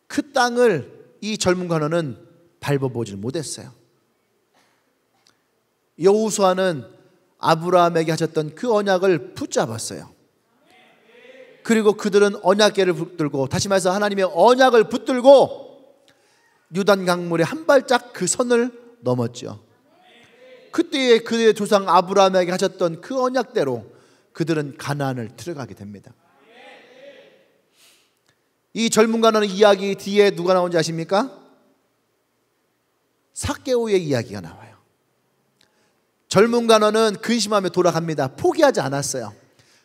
그 땅을 이 젊은 관원은 밟아보질 못했어요. 여호수아는 아브라함에게 하셨던 그 언약을 붙잡았어요. 그리고 그들은 언약궤를 붙들고, 다시 말해서 하나님의 언약을 붙들고 요단 강물에 한 발짝 그 선을 넘었죠. 그때의 그의 조상 아브라함에게 하셨던 그 언약대로 그들은 가나안을 들어가게 됩니다. 이 젊은 가나안 이야기 뒤에 누가 나오는지 아십니까? 삭개오의 이야기가 나와요. 젊은 가나안은 근심하며 돌아갑니다. 포기하지 않았어요.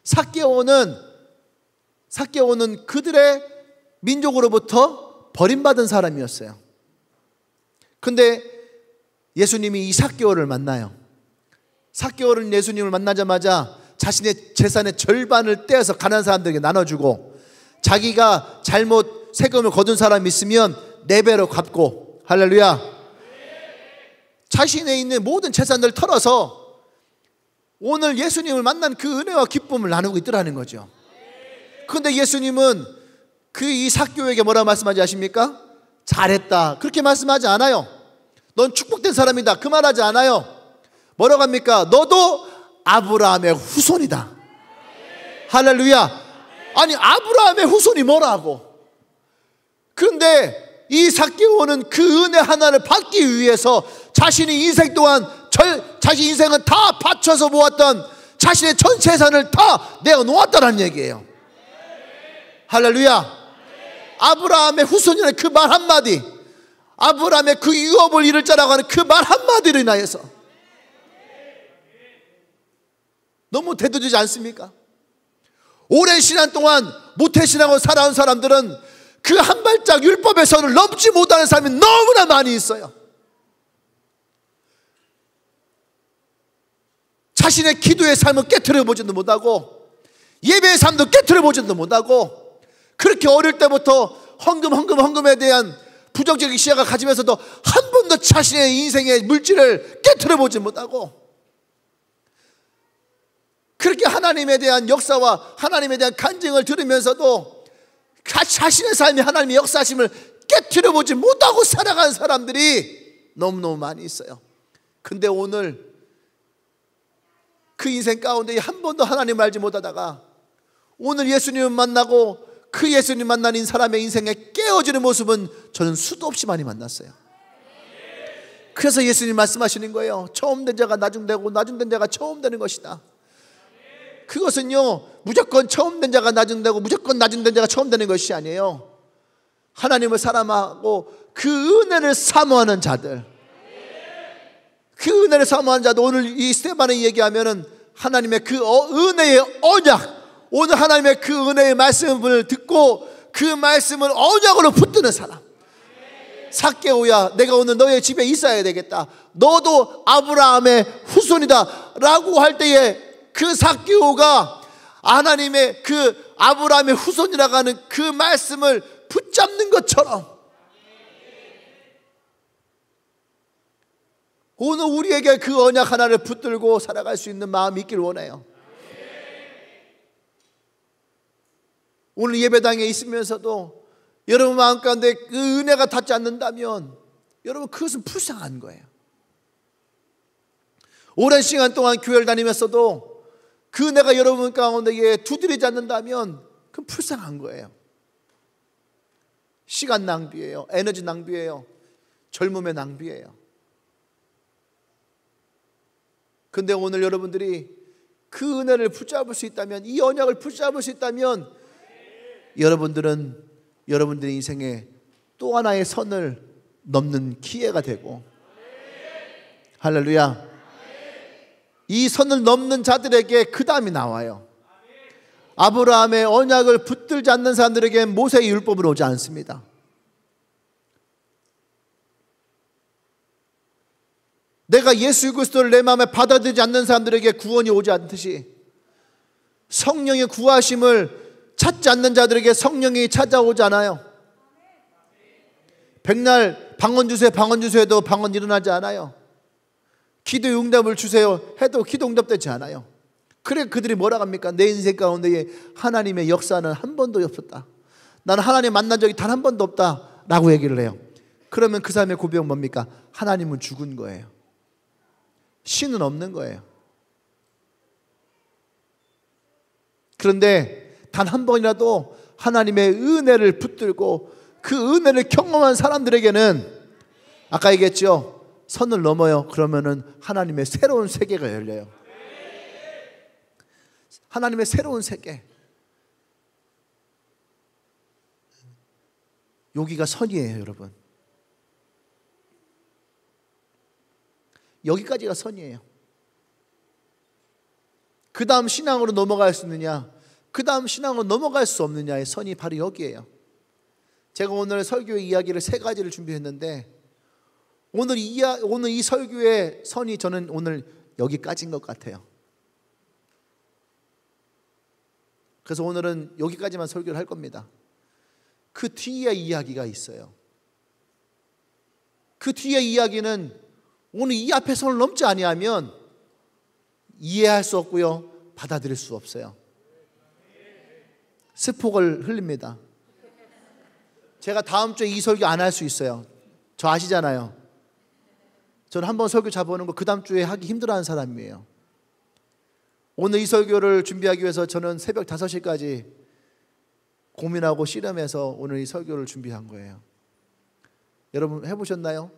삭개오는 그들의 민족으로부터 버림받은 사람이었어요. 근데 예수님이 이 삭개오를 만나요. 삭개오는 예수님을 만나자마자 자신의 재산의 절반을 떼어서 가난한 사람들에게 나눠주고, 자기가 잘못 세금을 거둔 사람이 있으면 4배로 갚고, 할렐루야, 자신의 있는 모든 재산을 털어서 오늘 예수님을 만난 그 은혜와 기쁨을 나누고 있더라는 거죠. 그런데 예수님은 이 삭개오에게 뭐라 말씀하지 아십니까? 잘했다, 그렇게 말씀하지 않아요. 넌 축복된 사람이다, 그 말하지 않아요. 뭐라고 합니까? 너도 아브라함의 후손이다. 할렐루야. 아니, 아브라함의 후손이 뭐라고? 그런데 이 삭개오는 그 은혜 하나를 받기 위해서 자신이 인생 동안 자신 인생은 다 바쳐서 모았던 자신의 전 재산을 다 내어놓았다는 얘기예요. 할렐루야. 아브라함의 후손이라는 그 말 한마디, 아브라함의 그 유업을 이룰 자라고 하는 그 말 한마디를 인하여서 너무 대도되지 않습니까? 오랜 시간 동안 모태신앙으로 살아온 사람들은 그 한 발짝 율법의 선을 넘지 못하는 사람이 너무나 많이 있어요. 자신의 기도의 삶을 깨트려 보지도 못하고, 예배의 삶도 깨트려 보지도 못하고, 그렇게 어릴 때부터 헌금에 대한 부정적인 시야가 가지면서도 한 번도 자신의 인생의 물질을 깨트려 보지 못하고, 그렇게 하나님에 대한 역사와 하나님에 대한 간증을 들으면서도 자신의 삶이 하나님의 역사심을 깨트려 보지 못하고 살아가는 사람들이 너무너무 많이 있어요. 근데 오늘 그 인생 가운데 한 번도 하나님을 알지 못하다가 오늘 예수님을 만나고 그 예수님 만난 사람의 인생에 깨어지는 모습은 저는 수도 없이 많이 만났어요. 그래서 예수님 말씀하시는 거예요. 처음 된 자가 나중되고 나중된 자가 처음 되는 것이다. 그것은요, 무조건 처음 된 자가 나중되고 무조건 나중된 자가 처음 되는 것이 아니에요. 하나님을 사랑하고 그 은혜를 사모하는 자들, 그 은혜를 사모하는 자들, 오늘 이 스테반을 얘기하면은 하나님의 그 은혜의 언약, 오늘 하나님의 그 은혜의 말씀을 듣고 그 말씀을 언약으로 붙드는 사람. 삭개오야, 내가 오늘 너의 집에 있어야 되겠다, 너도 아브라함의 후손이다 라고 할 때에 그 삭개오가 하나님의 그 아브라함의 후손이라고 하는 그 말씀을 붙잡는 것처럼 오늘 우리에게 그 언약 하나를 붙들고 살아갈 수 있는 마음이 있길 원해요. 오늘 예배당에 있으면서도 여러분 마음 가운데 그 은혜가 닿지 않는다면 여러분 그것은 불쌍한 거예요. 오랜 시간 동안 교회를 다니면서도 그 은혜가 여러분 가운데 두드리지 않는다면 그건 불쌍한 거예요. 시간 낭비예요. 에너지 낭비예요. 젊음의 낭비예요. 근데 오늘 여러분들이 그 은혜를 붙잡을 수 있다면, 이 언약을 붙잡을 수 있다면 여러분들은 여러분들의 인생에 또 하나의 선을 넘는 기회가 되고, 할렐루야, 이 선을 넘는 자들에게 그 다음이 나와요. 아브라함의 언약을 붙들지 않는 사람들에게 모세의 율법은 오지 않습니다. 내가 예수 그리스도를 내 마음에 받아들이지 않는 사람들에게 구원이 오지 않듯이 성령의 구하심을 찾지 않는 자들에게 성령이 찾아오지 않아요. 백날 방언 주세요, 방언 주세요 해도 방언 일어나지 않아요. 기도 응답을 주세요 해도 기도 응답되지 않아요. 그래 그들이 뭐라고 합니까? 내 인생 가운데 하나님의 역사는 한 번도 없었다, 나는 하나님 만난 적이 단 한 번도 없다 라고 얘기를 해요. 그러면 그 사람의 고백은 뭡니까? 하나님은 죽은 거예요. 신은 없는 거예요. 그런데 단 한 번이라도 하나님의 은혜를 붙들고 그 은혜를 경험한 사람들에게는 아까 얘기했죠, 선을 넘어요. 그러면은 하나님의 새로운 세계가 열려요. 하나님의 새로운 세계. 여기가 선이에요, 여러분. 여기까지가 선이에요. 그 다음 신앙으로 넘어갈 수 있느냐, 그 다음 신앙으로 넘어갈 수 없느냐의 선이 바로 여기에요. 제가 오늘 설교의 이야기를 3가지를 준비했는데 오늘 이 설교의 선이 저는 오늘 여기까지인 것 같아요. 그래서 오늘은 여기까지만 설교를 할 겁니다. 그 뒤에 이야기가 있어요. 그 뒤에 이야기는 오늘 이 앞에 선을 넘지 아니하면 이해할 수 없고요, 받아들일 수 없어요. 스폭을 흘립니다. 제가 다음 주에 이 설교 안 할 수 있어요. 저 아시잖아요. 저는 한번 설교 잡아오는 거 그 다음 주에 하기 힘들어하는 사람이에요. 오늘 이 설교를 준비하기 위해서 저는 새벽 5시까지 고민하고 씨름해서 오늘 이 설교를 준비한 거예요. 여러분 해보셨나요?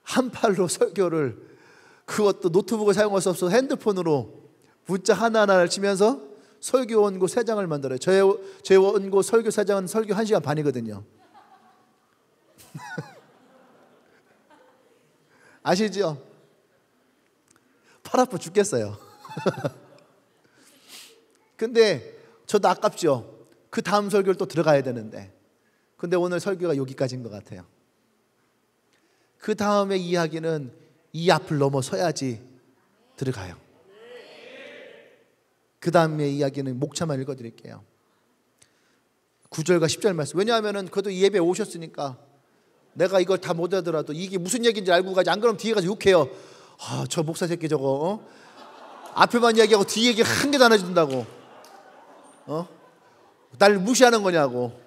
한 팔로 설교를, 그것도 노트북을 사용할 수 없어서 핸드폰으로 문자 하나하나를 치면서 설교 원고 3장을 만들어요. 제 원고 설교 3장은 설교 1시간 반이거든요. 아시죠? 팔 아파 죽겠어요. 근데 저도 아깝죠. 그 다음 설교를 또 들어가야 되는데. 근데 오늘 설교가 여기까지인 것 같아요. 그 다음의 이야기는 이 앞을 넘어서야지 들어가요. 그 다음의 이야기는 목차만 읽어드릴게요. 9절과 10절 말씀. 왜냐하면 그래도 이 예배에 오셨으니까 내가 이걸 다 못하더라도 이게 무슨 얘기인지 알고 가지. 안 그러면 뒤에 가서 욕해요. 아, 저 목사 새끼 저거 앞에만 이야기하고 뒤에 얘기 한 개도 안 해준다고. 날 무시하는 거냐고.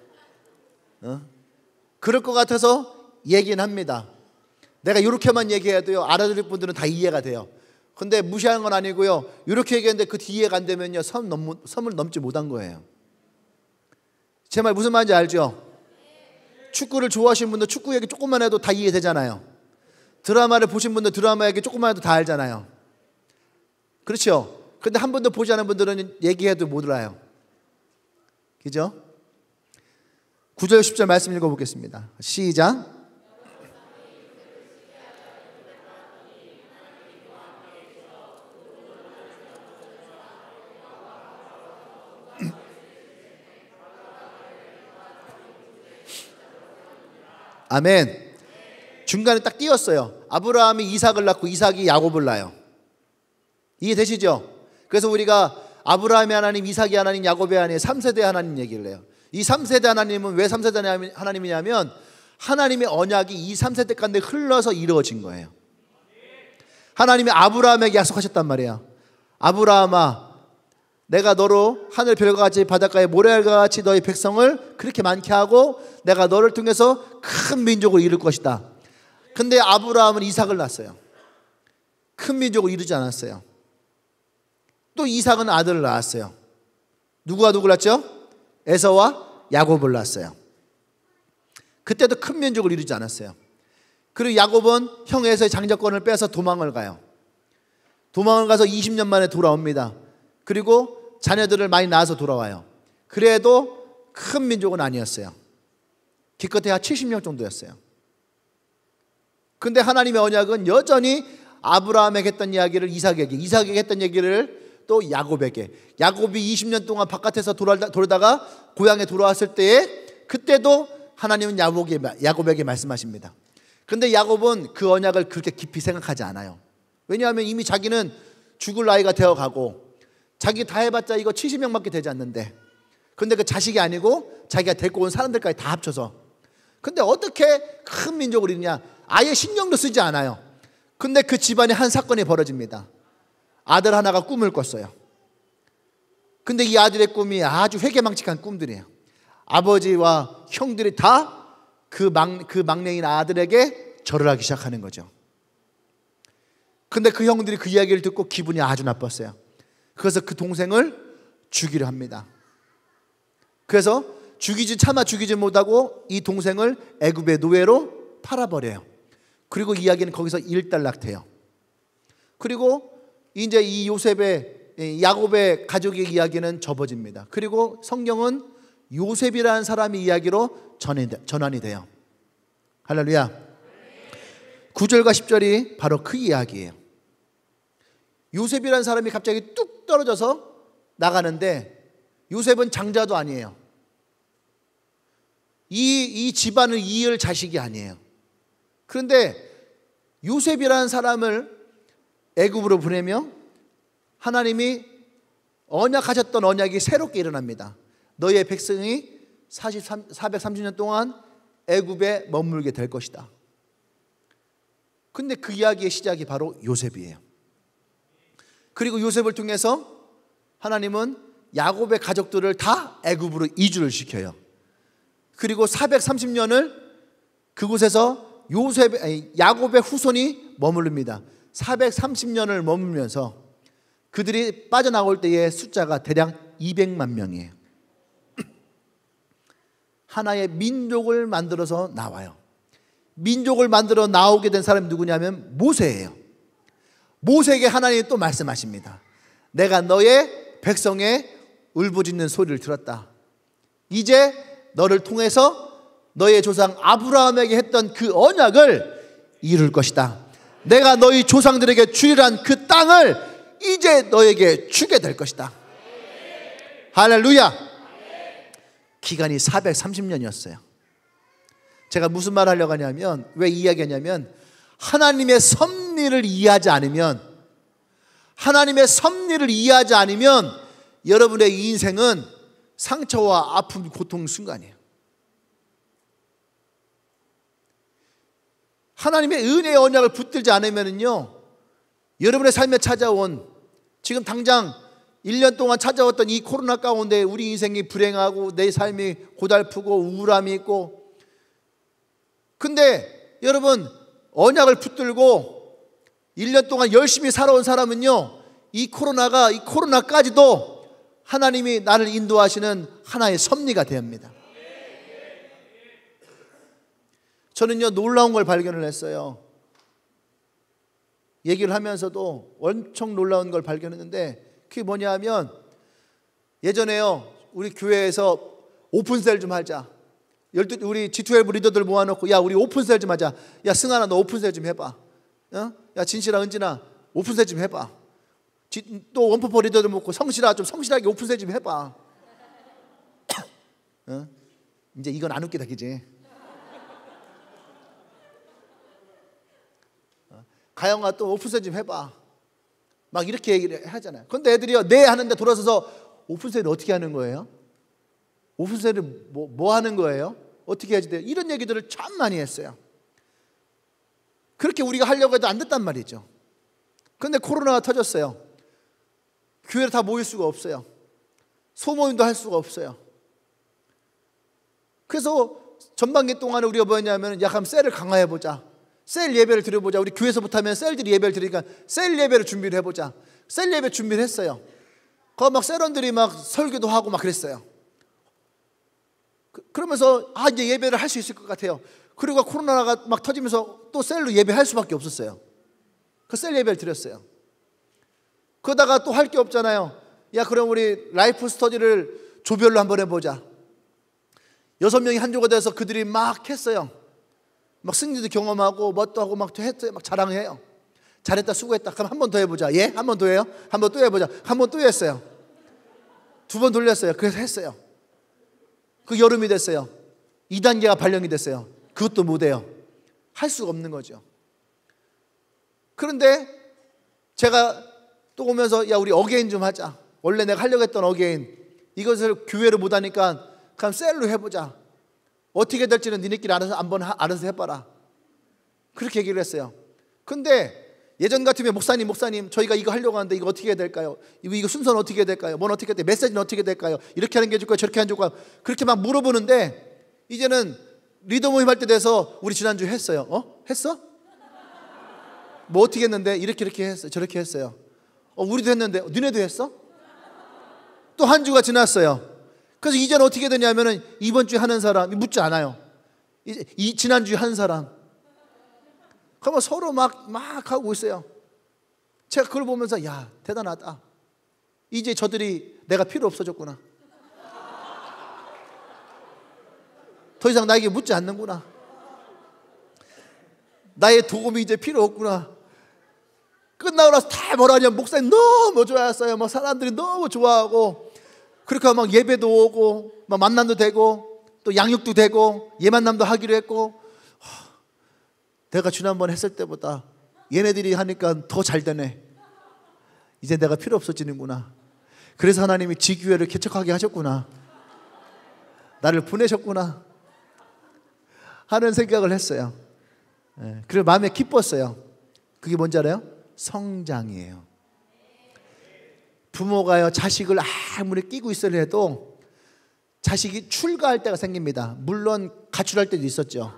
그럴 것 같아서 얘기는 합니다. 내가 이렇게만 얘기해도요, 알아들을 분들은 다 이해가 돼요. 근데 무시하는 건 아니고요, 이렇게 얘기했는데 그 뒤에가 안 되면요, 섬을 넘지 못한 거예요. 제 말 무슨 말인지 알죠? 축구를 좋아하시는 분들 축구 얘기 조금만 해도 다 이해되잖아요. 드라마를 보신 분들 드라마 얘기 조금만 해도 다 알잖아요. 그렇죠? 근데 한 번도 보지 않은 분들은 얘기해도 못 알아요. 그죠? 9절 10절 말씀 읽어보겠습니다. 시작. 아멘. 중간에 딱 띄었어요. 아브라함이 이삭을 낳고 이삭이 야곱을 낳아요. 이해되시죠? 그래서 우리가 아브라함의 하나님, 이삭의 하나님, 야곱의 하나님 3세대 하나님 얘기를 해요. 이 3세대 하나님은 왜 3세대 하나님이냐면 하나님의 언약이 이 3세대 가운데 흘러서 이루어진 거예요. 하나님이 아브라함에게 약속하셨단 말이에요. 아브라함아, 내가 너로 하늘 별과 같이 바닷가의 모래알과 같이 너의 백성을 그렇게 많게 하고 내가 너를 통해서 큰 민족을 이룰 것이다. 근데 아브라함은 이삭을 낳았어요. 큰 민족을 이루지 않았어요. 또 이삭은 아들을 낳았어요. 누구와 누구를 낳았죠? 에서와 야곱을 낳았어요. 그때도 큰 민족을 이루지 않았어요. 그리고 야곱은 형 에서의 장자권을 빼서 도망을 가요. 도망을 가서 20년 만에 돌아옵니다. 그리고 자녀들을 많이 낳아서 돌아와요. 그래도 큰 민족은 아니었어요. 기껏해야 70명 정도였어요. 근데 하나님의 언약은 여전히 아브라함에게 했던 이야기를 이삭에게 했던 얘기를 또 야곱에게. 야곱이 20년 동안 바깥에서 돌다가 고향에 돌아왔을 때에 그때도 하나님은 야곱에게 말씀하십니다. 근데 야곱은 그 언약을 그렇게 깊이 생각하지 않아요. 왜냐하면 이미 자기는 죽을 나이가 되어가고 자기 다 해봤자 이거 70명밖에 되지 않는데, 근데 그 자식이 아니고 자기가 데리고 온 사람들까지 다 합쳐서, 근데 어떻게 큰 민족을 이루냐, 아예 신경도 쓰지 않아요. 근데 그 집안에 한 사건이 벌어집니다. 아들 하나가 꿈을 꿨어요. 근데 이 아들의 꿈이 아주 회개망측한 꿈들이에요. 아버지와 형들이 다 그 막내인 아들에게 절을 하기 시작하는 거죠. 근데 그 형들이 그 이야기를 듣고 기분이 아주 나빴어요. 그래서 그 동생을 죽이려 합니다. 그래서 차마 죽이지 못하고 이 동생을 애굽의 노예로 팔아버려요. 그리고 이야기는 거기서 일단락돼요. 그리고 이제 이 요셉의 야곱의 가족의 이야기는 접어집니다. 그리고 성경은 요셉이라는 사람의 이야기로 전환이 돼요. 할렐루야. 9절과 10절이 바로 그 이야기예요. 요셉이라는 사람이 갑자기 뚝 떨어져서 나가는데 요셉은 장자도 아니에요. 이 집안을 이을 자식이 아니에요. 그런데 요셉이라는 사람을 애굽으로 보내며 하나님이 언약하셨던 언약이 새롭게 일어납니다. 너희의 백성이 430년 동안 애굽에 머물게 될 것이다. 근데 그 이야기의 시작이 바로 요셉이에요. 그리고 요셉을 통해서 하나님은 야곱의 가족들을 다 애굽으로 이주를 시켜요. 그리고 430년을 그곳에서 야곱의 후손이 머무릅니다. 430년을 머물면서 그들이 빠져나올 때의 숫자가 대략 200만 명이에요. 하나의 민족을 만들어서 나와요. 민족을 만들어 나오게 된 사람이 누구냐면 모세예요. 모세에게 하나님이 또 말씀하십니다. 내가 너의 백성의 울부짖는 소리를 들었다. 이제 너를 통해서 너의 조상 아브라함에게 했던 그 언약을 이룰 것이다. 내가 너희 조상들에게 주리란 그 땅을 이제 너에게 주게 될 것이다. 할렐루야. 기간이 430년이었어요. 제가 무슨 말 하려고 하냐면, 왜 이야기하냐면, 하나님의 섭리를 이해하지 않으면, 여러분의 인생은 상처와 아픔, 고통 순간이에요. 하나님의 은혜의 언약을 붙들지 않으면요, 여러분의 삶에 찾아온, 지금 당장 1년 동안 찾아왔던 이 코로나 가운데 우리 인생이 불행하고 내 삶이 고달프고 우울함이 있고, 근데 여러분 언약을 붙들고 1년 동안 열심히 살아온 사람은요, 이 코로나까지도 하나님이 나를 인도하시는 하나의 섭리가 됩니다. 저는요, 놀라운 걸 발견을 했어요. 얘기를 하면서도 엄청 놀라운 걸 발견했는데, 그게 뭐냐 하면, 예전에요, 우리 교회에서 오픈셀 좀 하자. 우리 G12 리더들 모아놓고, 야, 우리 오픈셀 좀 하자. 야, 승환아, 너 오픈셀 좀 해봐. 야, 진실아, 은진아, 오픈셀 좀 해봐. 또 원포포 리더들 모고, 성실아, 좀 성실하게 오픈셀 좀 해봐. 이제 이건 안 웃기다, 그지? 가영아, 또 오픈셀 좀 해봐. 막 이렇게 얘기를 하잖아요. 근데 애들이요, 네 하는데 돌아서서 오픈셀을 어떻게 하는 거예요? 오픈셀을 뭐 하는 거예요? 어떻게 해야지 돼요? 이런 얘기들을 참 많이 했어요. 그렇게 우리가 하려고 해도 안 됐단 말이죠. 근데 코로나가 터졌어요. 교회를 다 모일 수가 없어요. 소모임도 할 수가 없어요. 그래서 전반기 동안에 우리가 뭐였냐면, 약간 셀을 강화해보자. 셀 예배를 드려보자. 우리 교회에서부터 하면 셀들이 예배를 드리니까 셀 예배를 준비를 해보자. 셀 예배 준비를 했어요. 그 막 셀원들이 막 설교도 하고 막 그랬어요. 그러면서 이제 예배를 할 수 있을 것 같아요. 그리고 코로나가 막 터지면서 또 셀로 예배할 수밖에 없었어요. 그 셀 예배를 드렸어요. 그러다가 또 할 게 없잖아요. 야, 그럼 우리 라이프 스터디를 조별로 한번 해보자. 6명이 한 조가 돼서 그들이 막 했어요. 막 승리도 경험하고 뭣도 하고 막 했어요. 막 자랑해요. 잘했다, 수고했다. 그럼 한 번 더 해보자. 예? 한 번 더 해요? 한 번 또 해보자. 한 번 또 했어요. 2번 돌렸어요. 그래서 했어요. 그 여름이 됐어요. 2단계가 발령이 됐어요. 그것도 못해요. 할 수가 없는 거죠. 그런데 제가 또 오면서, 야, 우리 어게인 좀 하자. 원래 내가 하려고 했던 어게인, 이것을 교회로 못하니까 그럼 셀로 해보자. 어떻게 될지는 니네끼리 알아서 해봐라. 그렇게 얘기를 했어요. 근데 예전 같으면 목사님 저희가 이거 하려고 하는데 이거 어떻게 해야 될까요? 이거 순서는 어떻게 해야 될까요? 뭔 어떻게 해야 돼? 메시지는 어떻게 될까요? 이렇게 하는 게 좋을까요? 저렇게 하는 게 좋을까요? 그렇게 막 물어보는데, 이제는 리더 모임 할 때 돼서 우리 지난주에 했어요. 했어? 뭐 어떻게 했는데? 이렇게 했어요. 저렇게 했어요. 우리도 했는데 니네도 했어? 또 한 주가 지났어요. 그래서 이제는 어떻게 되냐면은 이번 주에 하는 사람 묻지 않아요. 이제 지난주에 한 사람. 그러면 서로 막 하고 있어요. 제가 그걸 보면서, 야, 대단하다. 이제 저들이 내가 필요 없어졌구나. 더 이상 나에게 묻지 않는구나. 나의 도움이 이제 필요 없구나. 끝나고 나서 다 뭐라 하냐면 목사님 너무 좋아했어요. 막 사람들이 너무 좋아하고, 그렇게 막 예배도 오고 막 만남도 되고 또 양육도 되고 예만남도 하기로 했고, 내가 지난번 했을 때보다 얘네들이 하니까 더 잘 되네. 이제 내가 필요 없어지는구나. 그래서 하나님이 지교회를 개척하게 하셨구나. 나를 보내셨구나 하는 생각을 했어요. 그리고 마음에 기뻤어요. 그게 뭔지 알아요? 성장이에요. 부모가요, 자식을 아무리 끼고 있으려 해도 자식이 출가할 때가 생깁니다. 물론 가출할 때도 있었죠.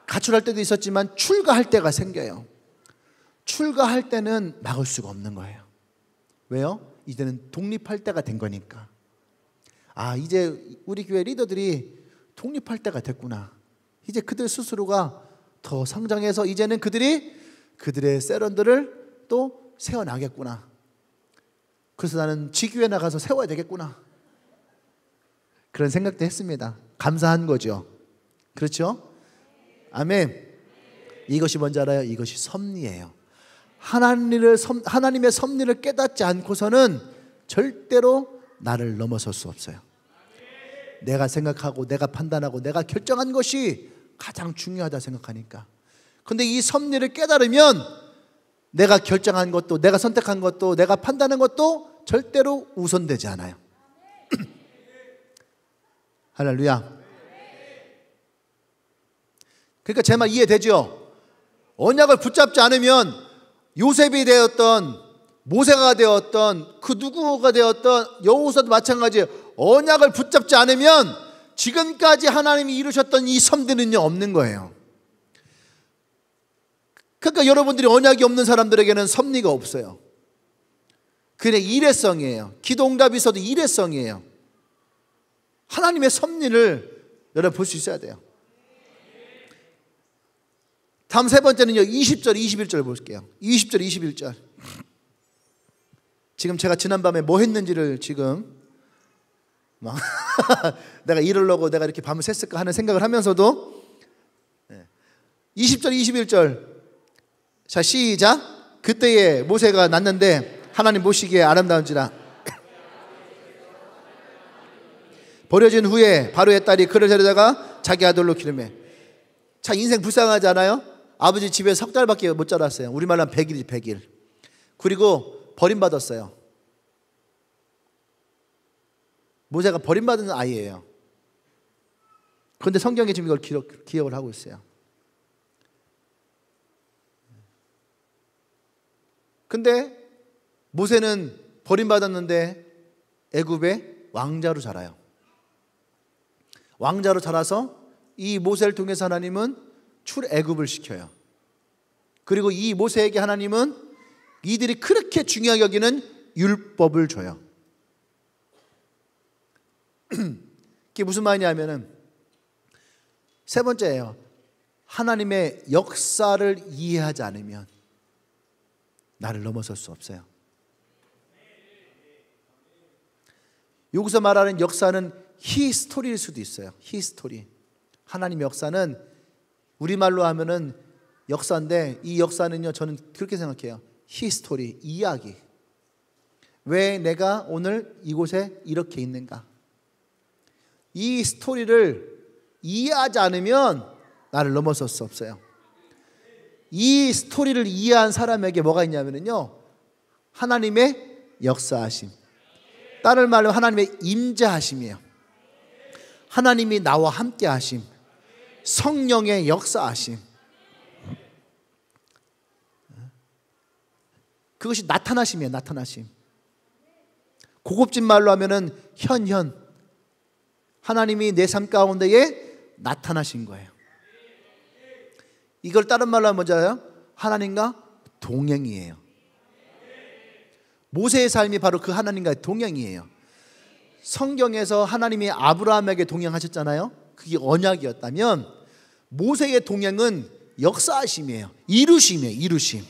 가출할 때도 있었지만 출가할 때가 생겨요. 출가할 때는 막을 수가 없는 거예요. 왜요? 이제는 독립할 때가 된 거니까. 이제 우리 교회 리더들이 독립할 때가 됐구나. 이제 그들 스스로가 더 성장해서 이제는 그들의 세런들을 또 세워나겠구나. 그래서 나는 지교회 나가서 세워야 되겠구나. 그런 생각도 했습니다. 감사한 거죠. 그렇죠? 아멘. 이것이 뭔지 알아요? 이것이 섭리예요. 하나님의 섭리를 깨닫지 않고서는 절대로 나를 넘어설 수 없어요. 내가 생각하고 내가 판단하고 내가 결정한 것이 가장 중요하다 생각하니까. 근데 이 섭리를 깨달으면 내가 결정한 것도, 내가 선택한 것도, 내가 판단한 것도 절대로 우선되지 않아요. 할렐루야. 그러니까 제 말 이해되죠? 언약을 붙잡지 않으면 요셉이 되었던, 모세가 되었던, 그 누구가 되었던, 여호수아도 마찬가지예요. 언약을 붙잡지 않으면 지금까지 하나님이 이루셨던 이 섭리는요, 없는 거예요. 그러니까 여러분들이 언약이 없는 사람들에게는 섭리가 없어요. 그냥 일회성이에요. 기도응답이 있어도 일회성이에요. 하나님의 섭리를 여러분 볼 수 있어야 돼요. 다음 세 번째는요, 20절, 21절 볼게요. 20절, 21절. 지금 제가 지난밤에 뭐 했는지를 지금 막 내가 이러려고 내가 이렇게 밤을 샜을까 하는 생각을 하면서도 20절, 21절. 자, 시작. 그때에 모세가 났는데 하나님 보시기에 아름다운지라. 버려진 후에 바로의 딸이 그를 데려다가 자기 아들로 기르매. 자, 인생 불쌍하지 않아요? 아버지 집에 석 달밖에 못 자랐어요. 우리말로 하면 100일이지, 100일. 그리고 버림받았어요. 모세가 버림받은 아이예요. 그런데 성경에 지금 이걸 기억을 하고 있어요. 근데 모세는 버림받았는데 애굽의 왕자로 자라요. 왕자로 자라서 이 모세를 통해서 하나님은 출애굽을 시켜요. 그리고 이 모세에게 하나님은 이들이 그렇게 중요하게 여기는 율법을 줘요. 그게 무슨 말이냐면은 세 번째예요. 하나님의 역사를 이해하지 않으면 나를 넘어설 수 없어요. 여기서 말하는 역사는 히스토리일 수도 있어요. 히스토리. 하나님의 역사는 우리말로 하면은 역사인데, 이 역사는요, 저는 그렇게 생각해요. 히스토리, 이야기. 왜 내가 오늘 이곳에 이렇게 있는가? 이 스토리를 이해하지 않으면 나를 넘어설 수 없어요. 이 스토리를 이해한 사람에게 뭐가 있냐면요, 하나님의 역사하심, 다른 말로 하나님의 임재하심이에요. 하나님이 나와 함께 하심, 성령의 역사하심. 그것이 나타나심이에요. 나타나심. 고급진 말로 하면은 현현. 하나님이 내 삶 가운데에 나타나신 거예요. 이걸 다른 말로 하면 뭔지 알아요? 하나님과 동행이에요. 모세의 삶이 바로 그 하나님과의 동행이에요. 성경에서 하나님이 아브라함에게 동행하셨잖아요. 그게 언약이었다면 모세의 동행은 역사하심이에요. 이루심이에요. 이루심.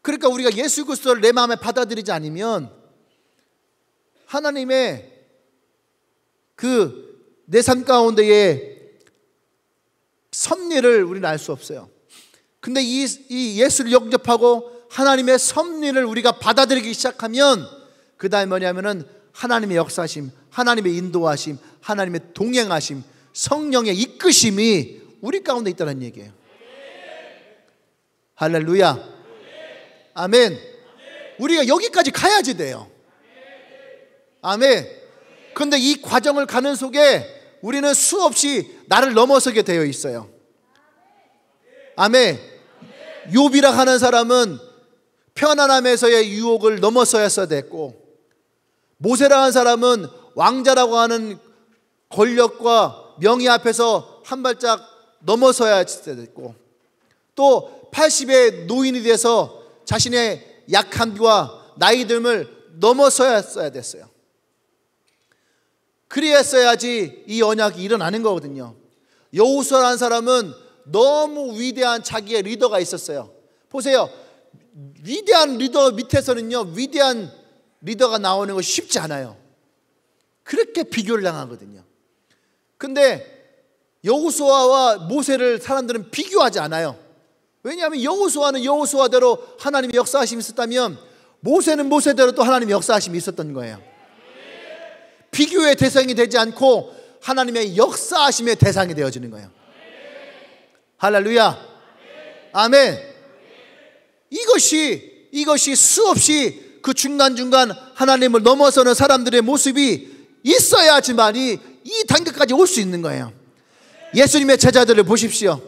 그러니까 우리가 예수 그리스도를 내 마음에 받아들이지 않으면 하나님의 그 내 삶 가운데에 섭리를 우리는 알 수 없어요. 근데 이 예수를 영접하고 하나님의 섭리를 우리가 받아들이기 시작하면 그 다음에 뭐냐면은 하나님의 역사심, 하나님의 인도하심, 하나님의 동행하심, 성령의 이끄심이 우리 가운데 있다는 얘기예요. 할렐루야. 아멘. 우리가 여기까지 가야지 돼요. 아멘. 그런데 이 과정을 가는 속에 우리는 수없이 나를 넘어서게 되어 있어요. 아멘. 욥이라 하는 사람은 편안함에서의 유혹을 넘어서야 됐고, 모세라 하는 사람은 왕자라고 하는 권력과 명예 앞에서 한 발짝 넘어서야 됐고, 또 80의 노인이 돼서 자신의 약함과 나이 듦을 넘어서야 됐어요. 그리했어야지 이 언약이 일어나는 거거든요. 여호수아라는 사람은 너무 위대한 자기의 리더가 있었어요. 보세요. 위대한 리더 밑에서는요, 위대한 리더가 나오는 것이 쉽지 않아요. 그렇게 비교를 당하거든요. 근데 여호수아와 모세를 사람들은 비교하지 않아요. 왜냐하면 여호수아는 여호수아대로 하나님의 역사하심이 있었다면 모세는 모세대로 또 하나님의 역사하심이 있었던 거예요. 비교의 대상이 되지 않고 하나님의 역사하심의 대상이 되어지는 거예요. 할렐루야. 아멘. 이것이 수없이 그 중간중간 하나님을 넘어서는 사람들의 모습이 있어야지만이 이 단계까지 올 수 있는 거예요. 예수님의 제자들을 보십시오.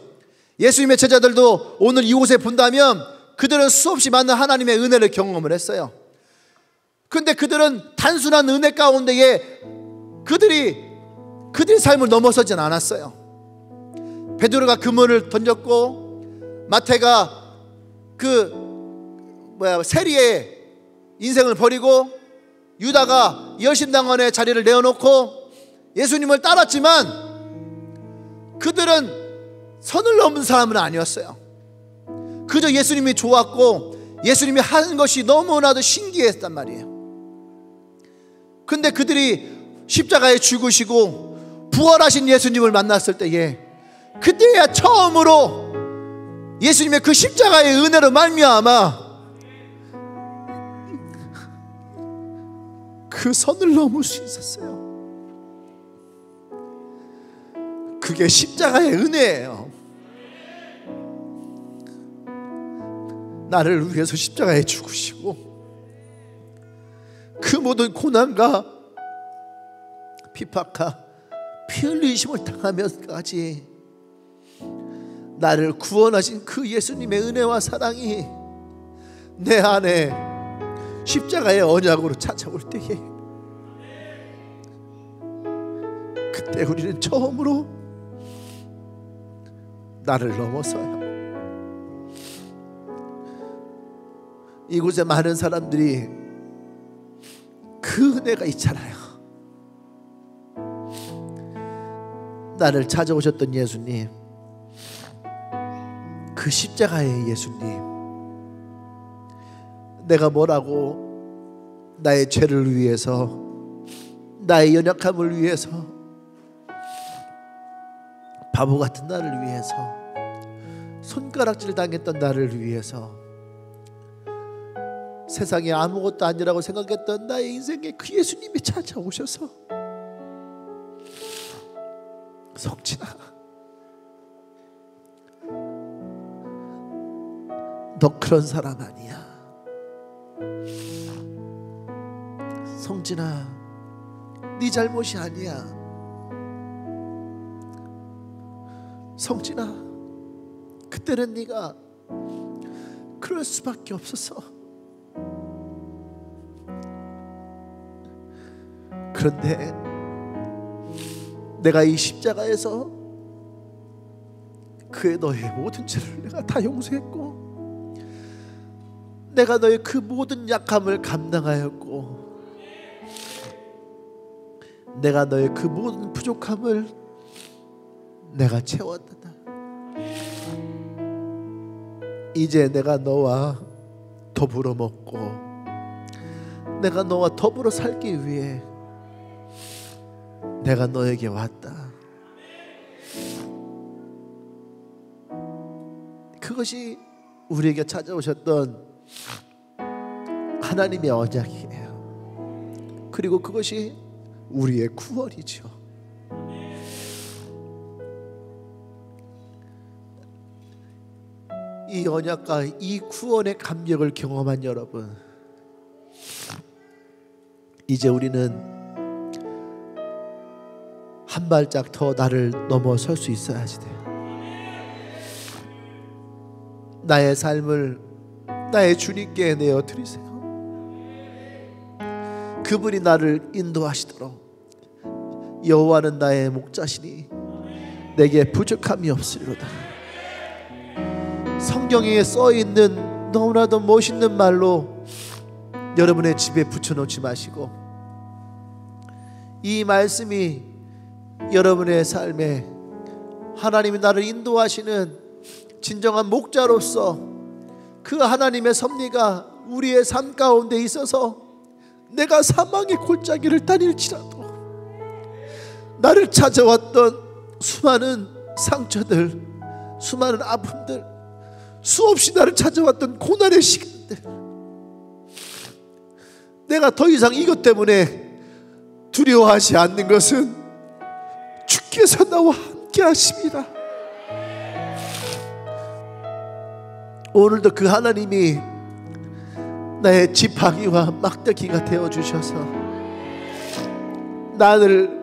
예수님의 제자들도 오늘 이곳에 본다면 그들은 수없이 많은 하나님의 은혜를 경험을 했어요. 근데 그들은 단순한 은혜 가운데에 그들이 삶을 넘어서진 않았어요. 베드로가 그물을 던졌고, 마태가 세리의 인생을 버리고, 유다가 열심당원의 자리를 내어놓고 예수님을 따랐지만 그들은 선을 넘은 사람은 아니었어요. 그저 예수님이 좋았고 예수님이 하는 것이 너무나도 신기했단 말이에요. 근데 그들이 십자가에 죽으시고 부활하신 예수님을 만났을 때에, 그때야 처음으로 예수님의 그 십자가의 은혜로 말미암아 그 선을 넘을 수 있었어요. 그게 십자가의 은혜예요. 나를 위해서 십자가에 죽으시고 그 모든 고난과 비박과 피 흘리심을 당하면서까지 나를 구원하신 그 예수님의 은혜와 사랑이 내 안에 십자가의 언약으로 찾아올 때에, 그때 우리는 처음으로 나를 넘어서요. 이곳에 많은 사람들이 그 은혜가 있잖아요. 나를 찾아오셨던 예수님, 그 십자가의 예수님, 내가 뭐라고 나의 죄를 위해서, 나의 연약함을 위해서, 바보 같은 나를 위해서, 손가락질 당했던 나를 위해서, 세상에 아무것도 아니라고 생각했던 나의 인생에 그 예수님이 찾아오셔서, 성진아, 너 그런 사람 아니야. 성진아, 네 잘못이 아니야. 성진아, 그때는 네가 그럴 수밖에 없었어. 그런데 내가 이 십자가에서 그의 너의 모든 죄를 내가 다 용서했고, 내가 너의 그 모든 약함을 감당하였고, 내가 너의 그 모든 부족함을 내가 채웠다. 이제 내가 너와 더불어 먹고 내가 너와 더불어 살기 위해 내가 너에게 왔다. 그것이 우리에게 찾아오셨던 하나님의 언약이에요. 그리고 그것이 우리의 구원이죠. 이 언약과 이 구원의 감격을 경험한 여러분, 이제 우리는 한 발짝 더 나를 넘어설 수 있어야지 돼요. 나의 삶을 나의 주님께 내어 드리세요. 그분이 나를 인도하시도록. 여호와는 나의 목자시니 내게 부족함이 없으리로다. 성경에 써있는 너무나도 멋있는 말로 여러분의 집에 붙여놓지 마시고, 이 말씀이 여러분의 삶에 하나님이 나를 인도하시는 진정한 목자로서 그 하나님의 섭리가 우리의 삶 가운데 있어서 내가 사망의 골짜기를 다닐지라도 나를 찾아왔던 수많은 상처들, 수많은 아픔들, 수없이 나를 찾아왔던 고난의 시간들, 내가 더 이상 이것 때문에 두려워하지 않는 것은 주께서 나와 함께 하십니다. 오늘도 그 하나님이 나의 지팡이와 막대기가 되어주셔서 나를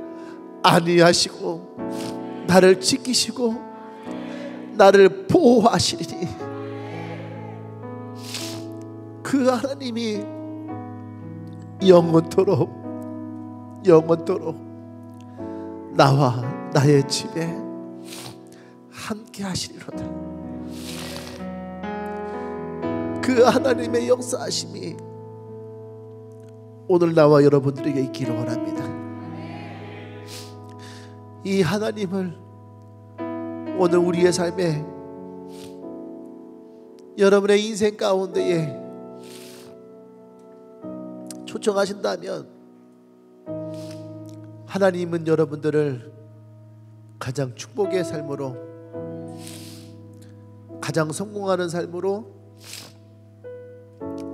안위하시고 나를 지키시고 나를 보호하시리니, 그 하나님이 영원토록 나와 나의 집에 함께 하시리로다. 그 하나님의 역사하심이 오늘 나와 여러분들에게 있기를 원합니다. 이 하나님을 오늘 우리의 삶에, 여러분의 인생 가운데에 초청하신다면, 하나님은 여러분들을 가장 축복의 삶으로, 가장 성공하는 삶으로,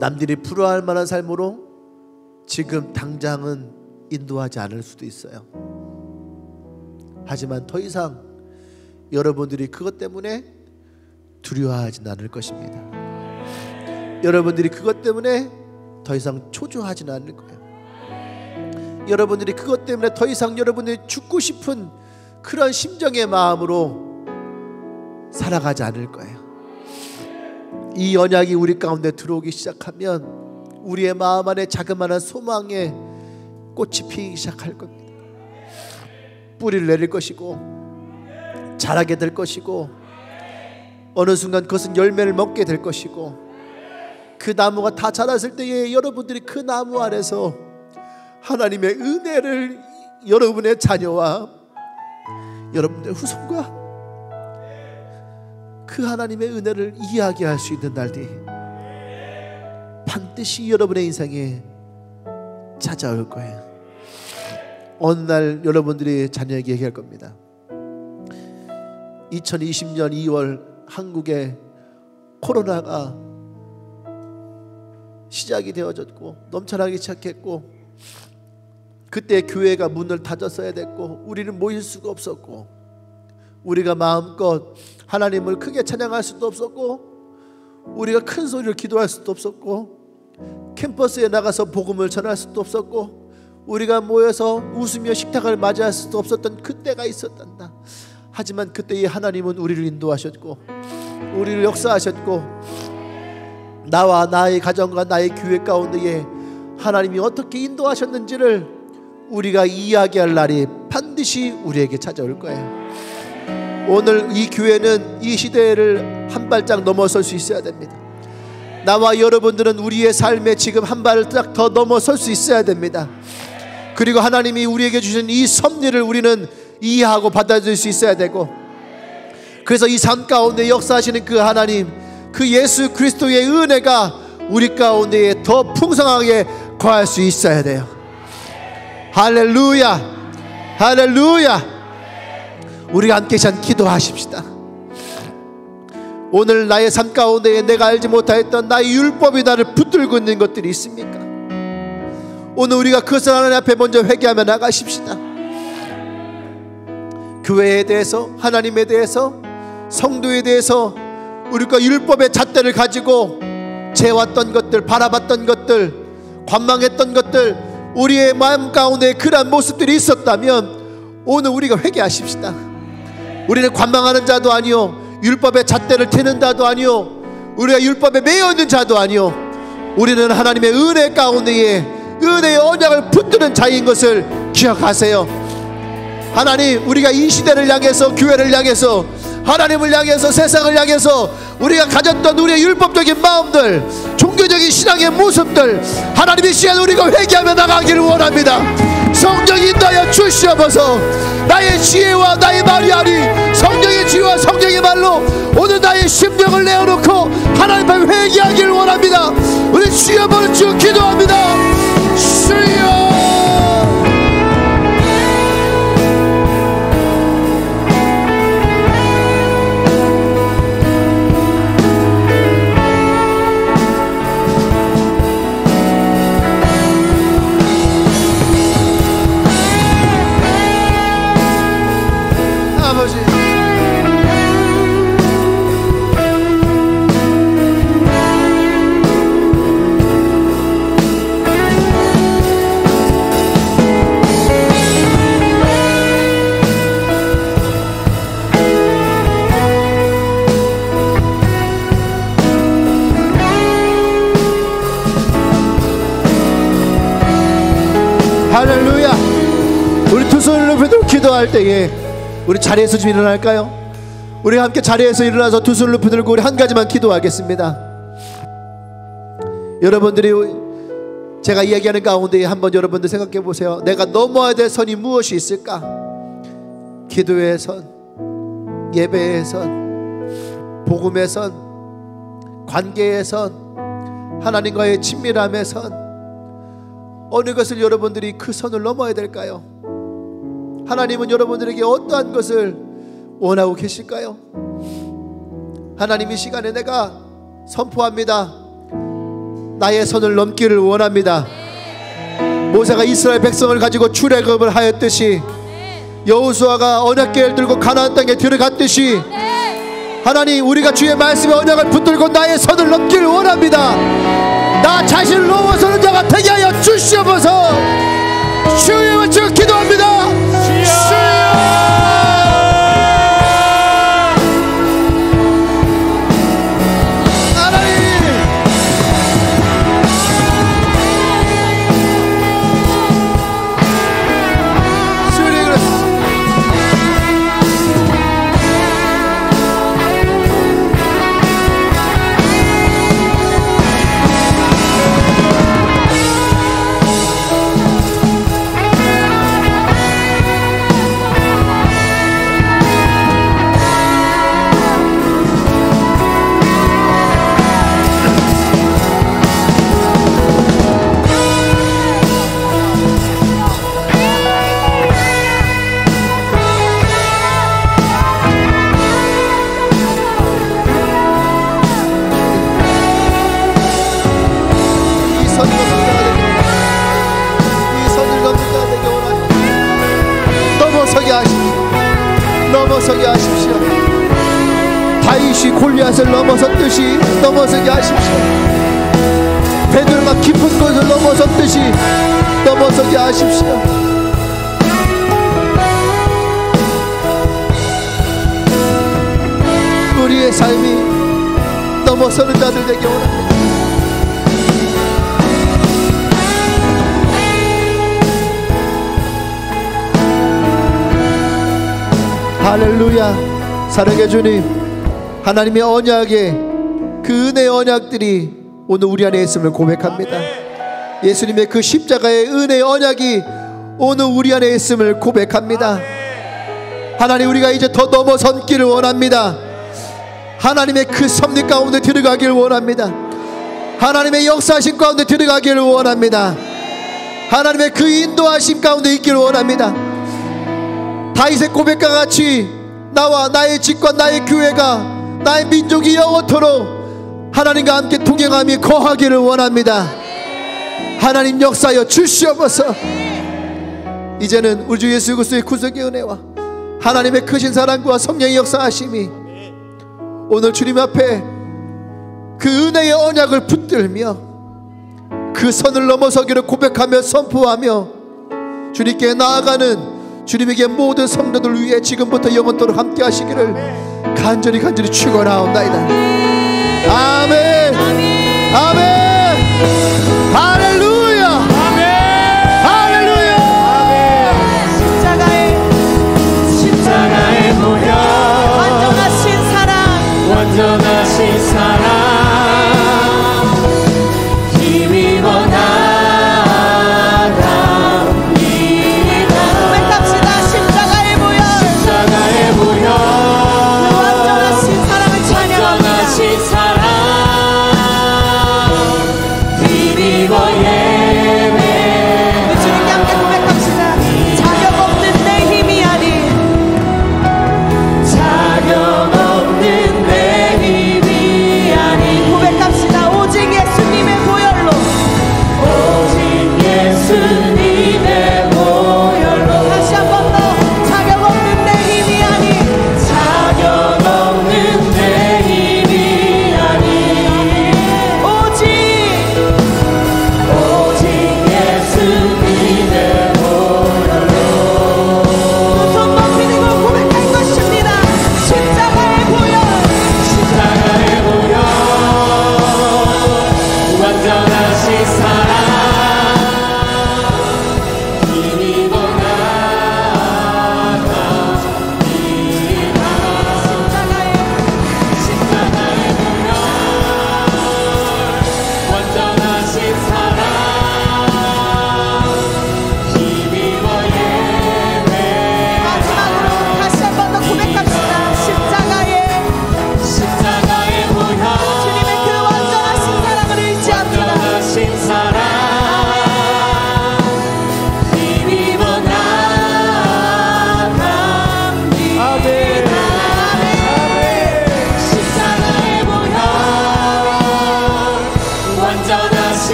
남들이 부러워할 만한 삶으로 지금 당장은 인도하지 않을 수도 있어요. 하지만 더 이상 여러분들이 그것 때문에 두려워하진 않을 것입니다. 여러분들이 그것 때문에 더 이상 초조하지는 않을 거예요. 여러분들이 그것 때문에 더 이상 여러분들이 죽고 싶은 그런 심정의 마음으로 살아가지 않을 거예요. 이 언약이 우리 가운데 들어오기 시작하면 우리의 마음 안에 자그마한 소망의 꽃이 피기 시작할 겁니다. 뿌리를 내릴 것이고 자라게 될 것이고, 어느 순간 그것은 열매를 먹게 될 것이고, 그 나무가 다 자랐을 때에 여러분들이 그 나무 아래서 하나님의 은혜를 여러분의 자녀와 여러분의 후손과 그 하나님의 은혜를 이야기할 수 있는 날이 반드시 여러분의 인생에 찾아올 거예요. 어느 날 여러분들이 자녀에게 얘기할 겁니다. 2020년 2월 한국에 코로나가 시작이 되어졌고 넘쳐나기 시작했고, 그때 교회가 문을 닫았어야 됐고, 우리는 모일 수가 없었고, 우리가 마음껏 하나님을 크게 찬양할 수도 없었고, 우리가 큰 소리를 기도할 수도 없었고, 캠퍼스에 나가서 복음을 전할 수도 없었고, 우리가 모여서 웃으며 식탁을 맞이할 수도 없었던 그때가 있었단다. 하지만 그때의 하나님은 우리를 인도하셨고 우리를 역사하셨고, 나와 나의 가정과 나의 교회 가운데에 하나님이 어떻게 인도하셨는지를 우리가 이야기할 날이 반드시 우리에게 찾아올 거예요. 오늘 이 교회는 이 시대를 한 발짝 넘어설 수 있어야 됩니다. 나와 여러분들은 우리의 삶에 지금 한 발짝 더 넘어설 수 있어야 됩니다. 그리고 하나님이 우리에게 주신 이 섭리를 우리는 이해하고 받아들일 수 있어야 되고, 그래서 이 삶 가운데 역사하시는 그 하나님, 그 예수 그리스도의 은혜가 우리 가운데에 더 풍성하게 거할 수 있어야 돼요. 할렐루야, 할렐루야. 우리가 함께 기도하십시다. 오늘 나의 삶 가운데에 내가 알지 못하였던 나의 율법이 나를 붙들고 있는 것들이 있습니까? 오늘 우리가 그것을 하나님 앞에 먼저 회개하며 나가십시다. 교회에 대해서, 하나님에 대해서, 성도에 대해서 우리가 율법의 잣대를 가지고 재왔던 것들, 바라봤던 것들, 관망했던 것들, 우리의 마음 가운데 그러한 모습들이 있었다면 오늘 우리가 회개하십시다. 우리는 관망하는 자도 아니요, 율법의 잣대를 태는 자도 아니요, 우리가 율법에 매여 있는 자도 아니요, 우리는 하나님의 은혜 가운데에 은혜의 언약을 붙드는 자인 것을 기억하세요. 하나님, 우리가 이 시대를 향해서, 교회를 향해서, 하나님을 향해서, 세상을 향해서 우리가 가졌던 우리의 율법적인 마음들, 종교적인 신앙의 모습들, 하나님 이 시간 우리가 회개하며 나가기를 원합니다. 성령이 인도하여 주시옵소서. 나의 지혜와 나의 말이 아니 성령의 지혜와 성령의 말로 오늘 나의 심령을 내어놓고 하나님 앞에 회개하기를 원합니다. 우리 주여 보는 주 기도합니다. 주여, 할렐루야. 우리 두 손을 높여도 기도할 때에 우리 자리에서 좀 일어날까요? 우리 함께 자리에서 일어나서 두 손을 높이 들고 우리 한 가지만 기도하겠습니다. 여러분들이 제가 이야기하는 가운데 한번 여러분들 생각해 보세요. 내가 넘어야 될 선이 무엇이 있을까? 기도의 선, 예배의 선, 복음의 선, 관계의 선, 하나님과의 친밀함의 선, 어느 것을 여러분들이 그 선을 넘어야 될까요? 하나님은 여러분들에게 어떠한 것을 원하고 계실까요? 하나님, 이 시간에 내가 선포합니다. 나의 선을 넘기를 원합니다. 모세가 이스라엘 백성을 가지고 출애굽을 하였듯이, 여호수아가 언약궤를 들고 가나안 땅에 들어갔듯이, 하나님, 우리가 주의 말씀의 언약을 붙들고 나의 선을 넘기를 원합니다. 나 자신을 넘어서는 자가 되게 하여 주시옵소서. 주여, 주 기도합니다. 넘어서게 하십시오. 다윗이 골리앗을 넘어섰듯이 넘어서게 하십시오. 베드로가 깊은 곳을 넘어섰듯이 넘어서게 하십시오. 우리의 삶이 넘어서는 자들 되게 원합니다. 할렐루야. 사랑의 주님, 하나님의 언약의 그 은혜의 언약들이 오늘 우리 안에 있음을 고백합니다. 예수님의 그 십자가의 은혜의 언약이 오늘 우리 안에 있음을 고백합니다. 하나님, 우리가 이제 더 넘어선 길을 원합니다. 하나님의 그 섭리 가운데 들어가기를 원합니다. 하나님의 역사하심 가운데 들어가기를 원합니다. 하나님의 그 인도하심 가운데 있기를 원합니다. 다윗의 고백과 같이 나와 나의 집과 나의 교회가 나의 민족이 영원토록 하나님과 함께 동행하며 거하기를 원합니다. 하나님 역사하여 주시옵소서. 이제는 우리 주 예수 그리스도의 구속의 은혜와 하나님의 크신 사랑과 성령의 역사하심이 오늘 주님 앞에 그 은혜의 언약을 붙들며 그 선을 넘어서기를 고백하며 선포하며 주님께 나아가는 주님에게 모든 성도들 위해 지금부터 영원토록 함께 하시기를 간절히 축원하옵나이다. 아멘. 아멘.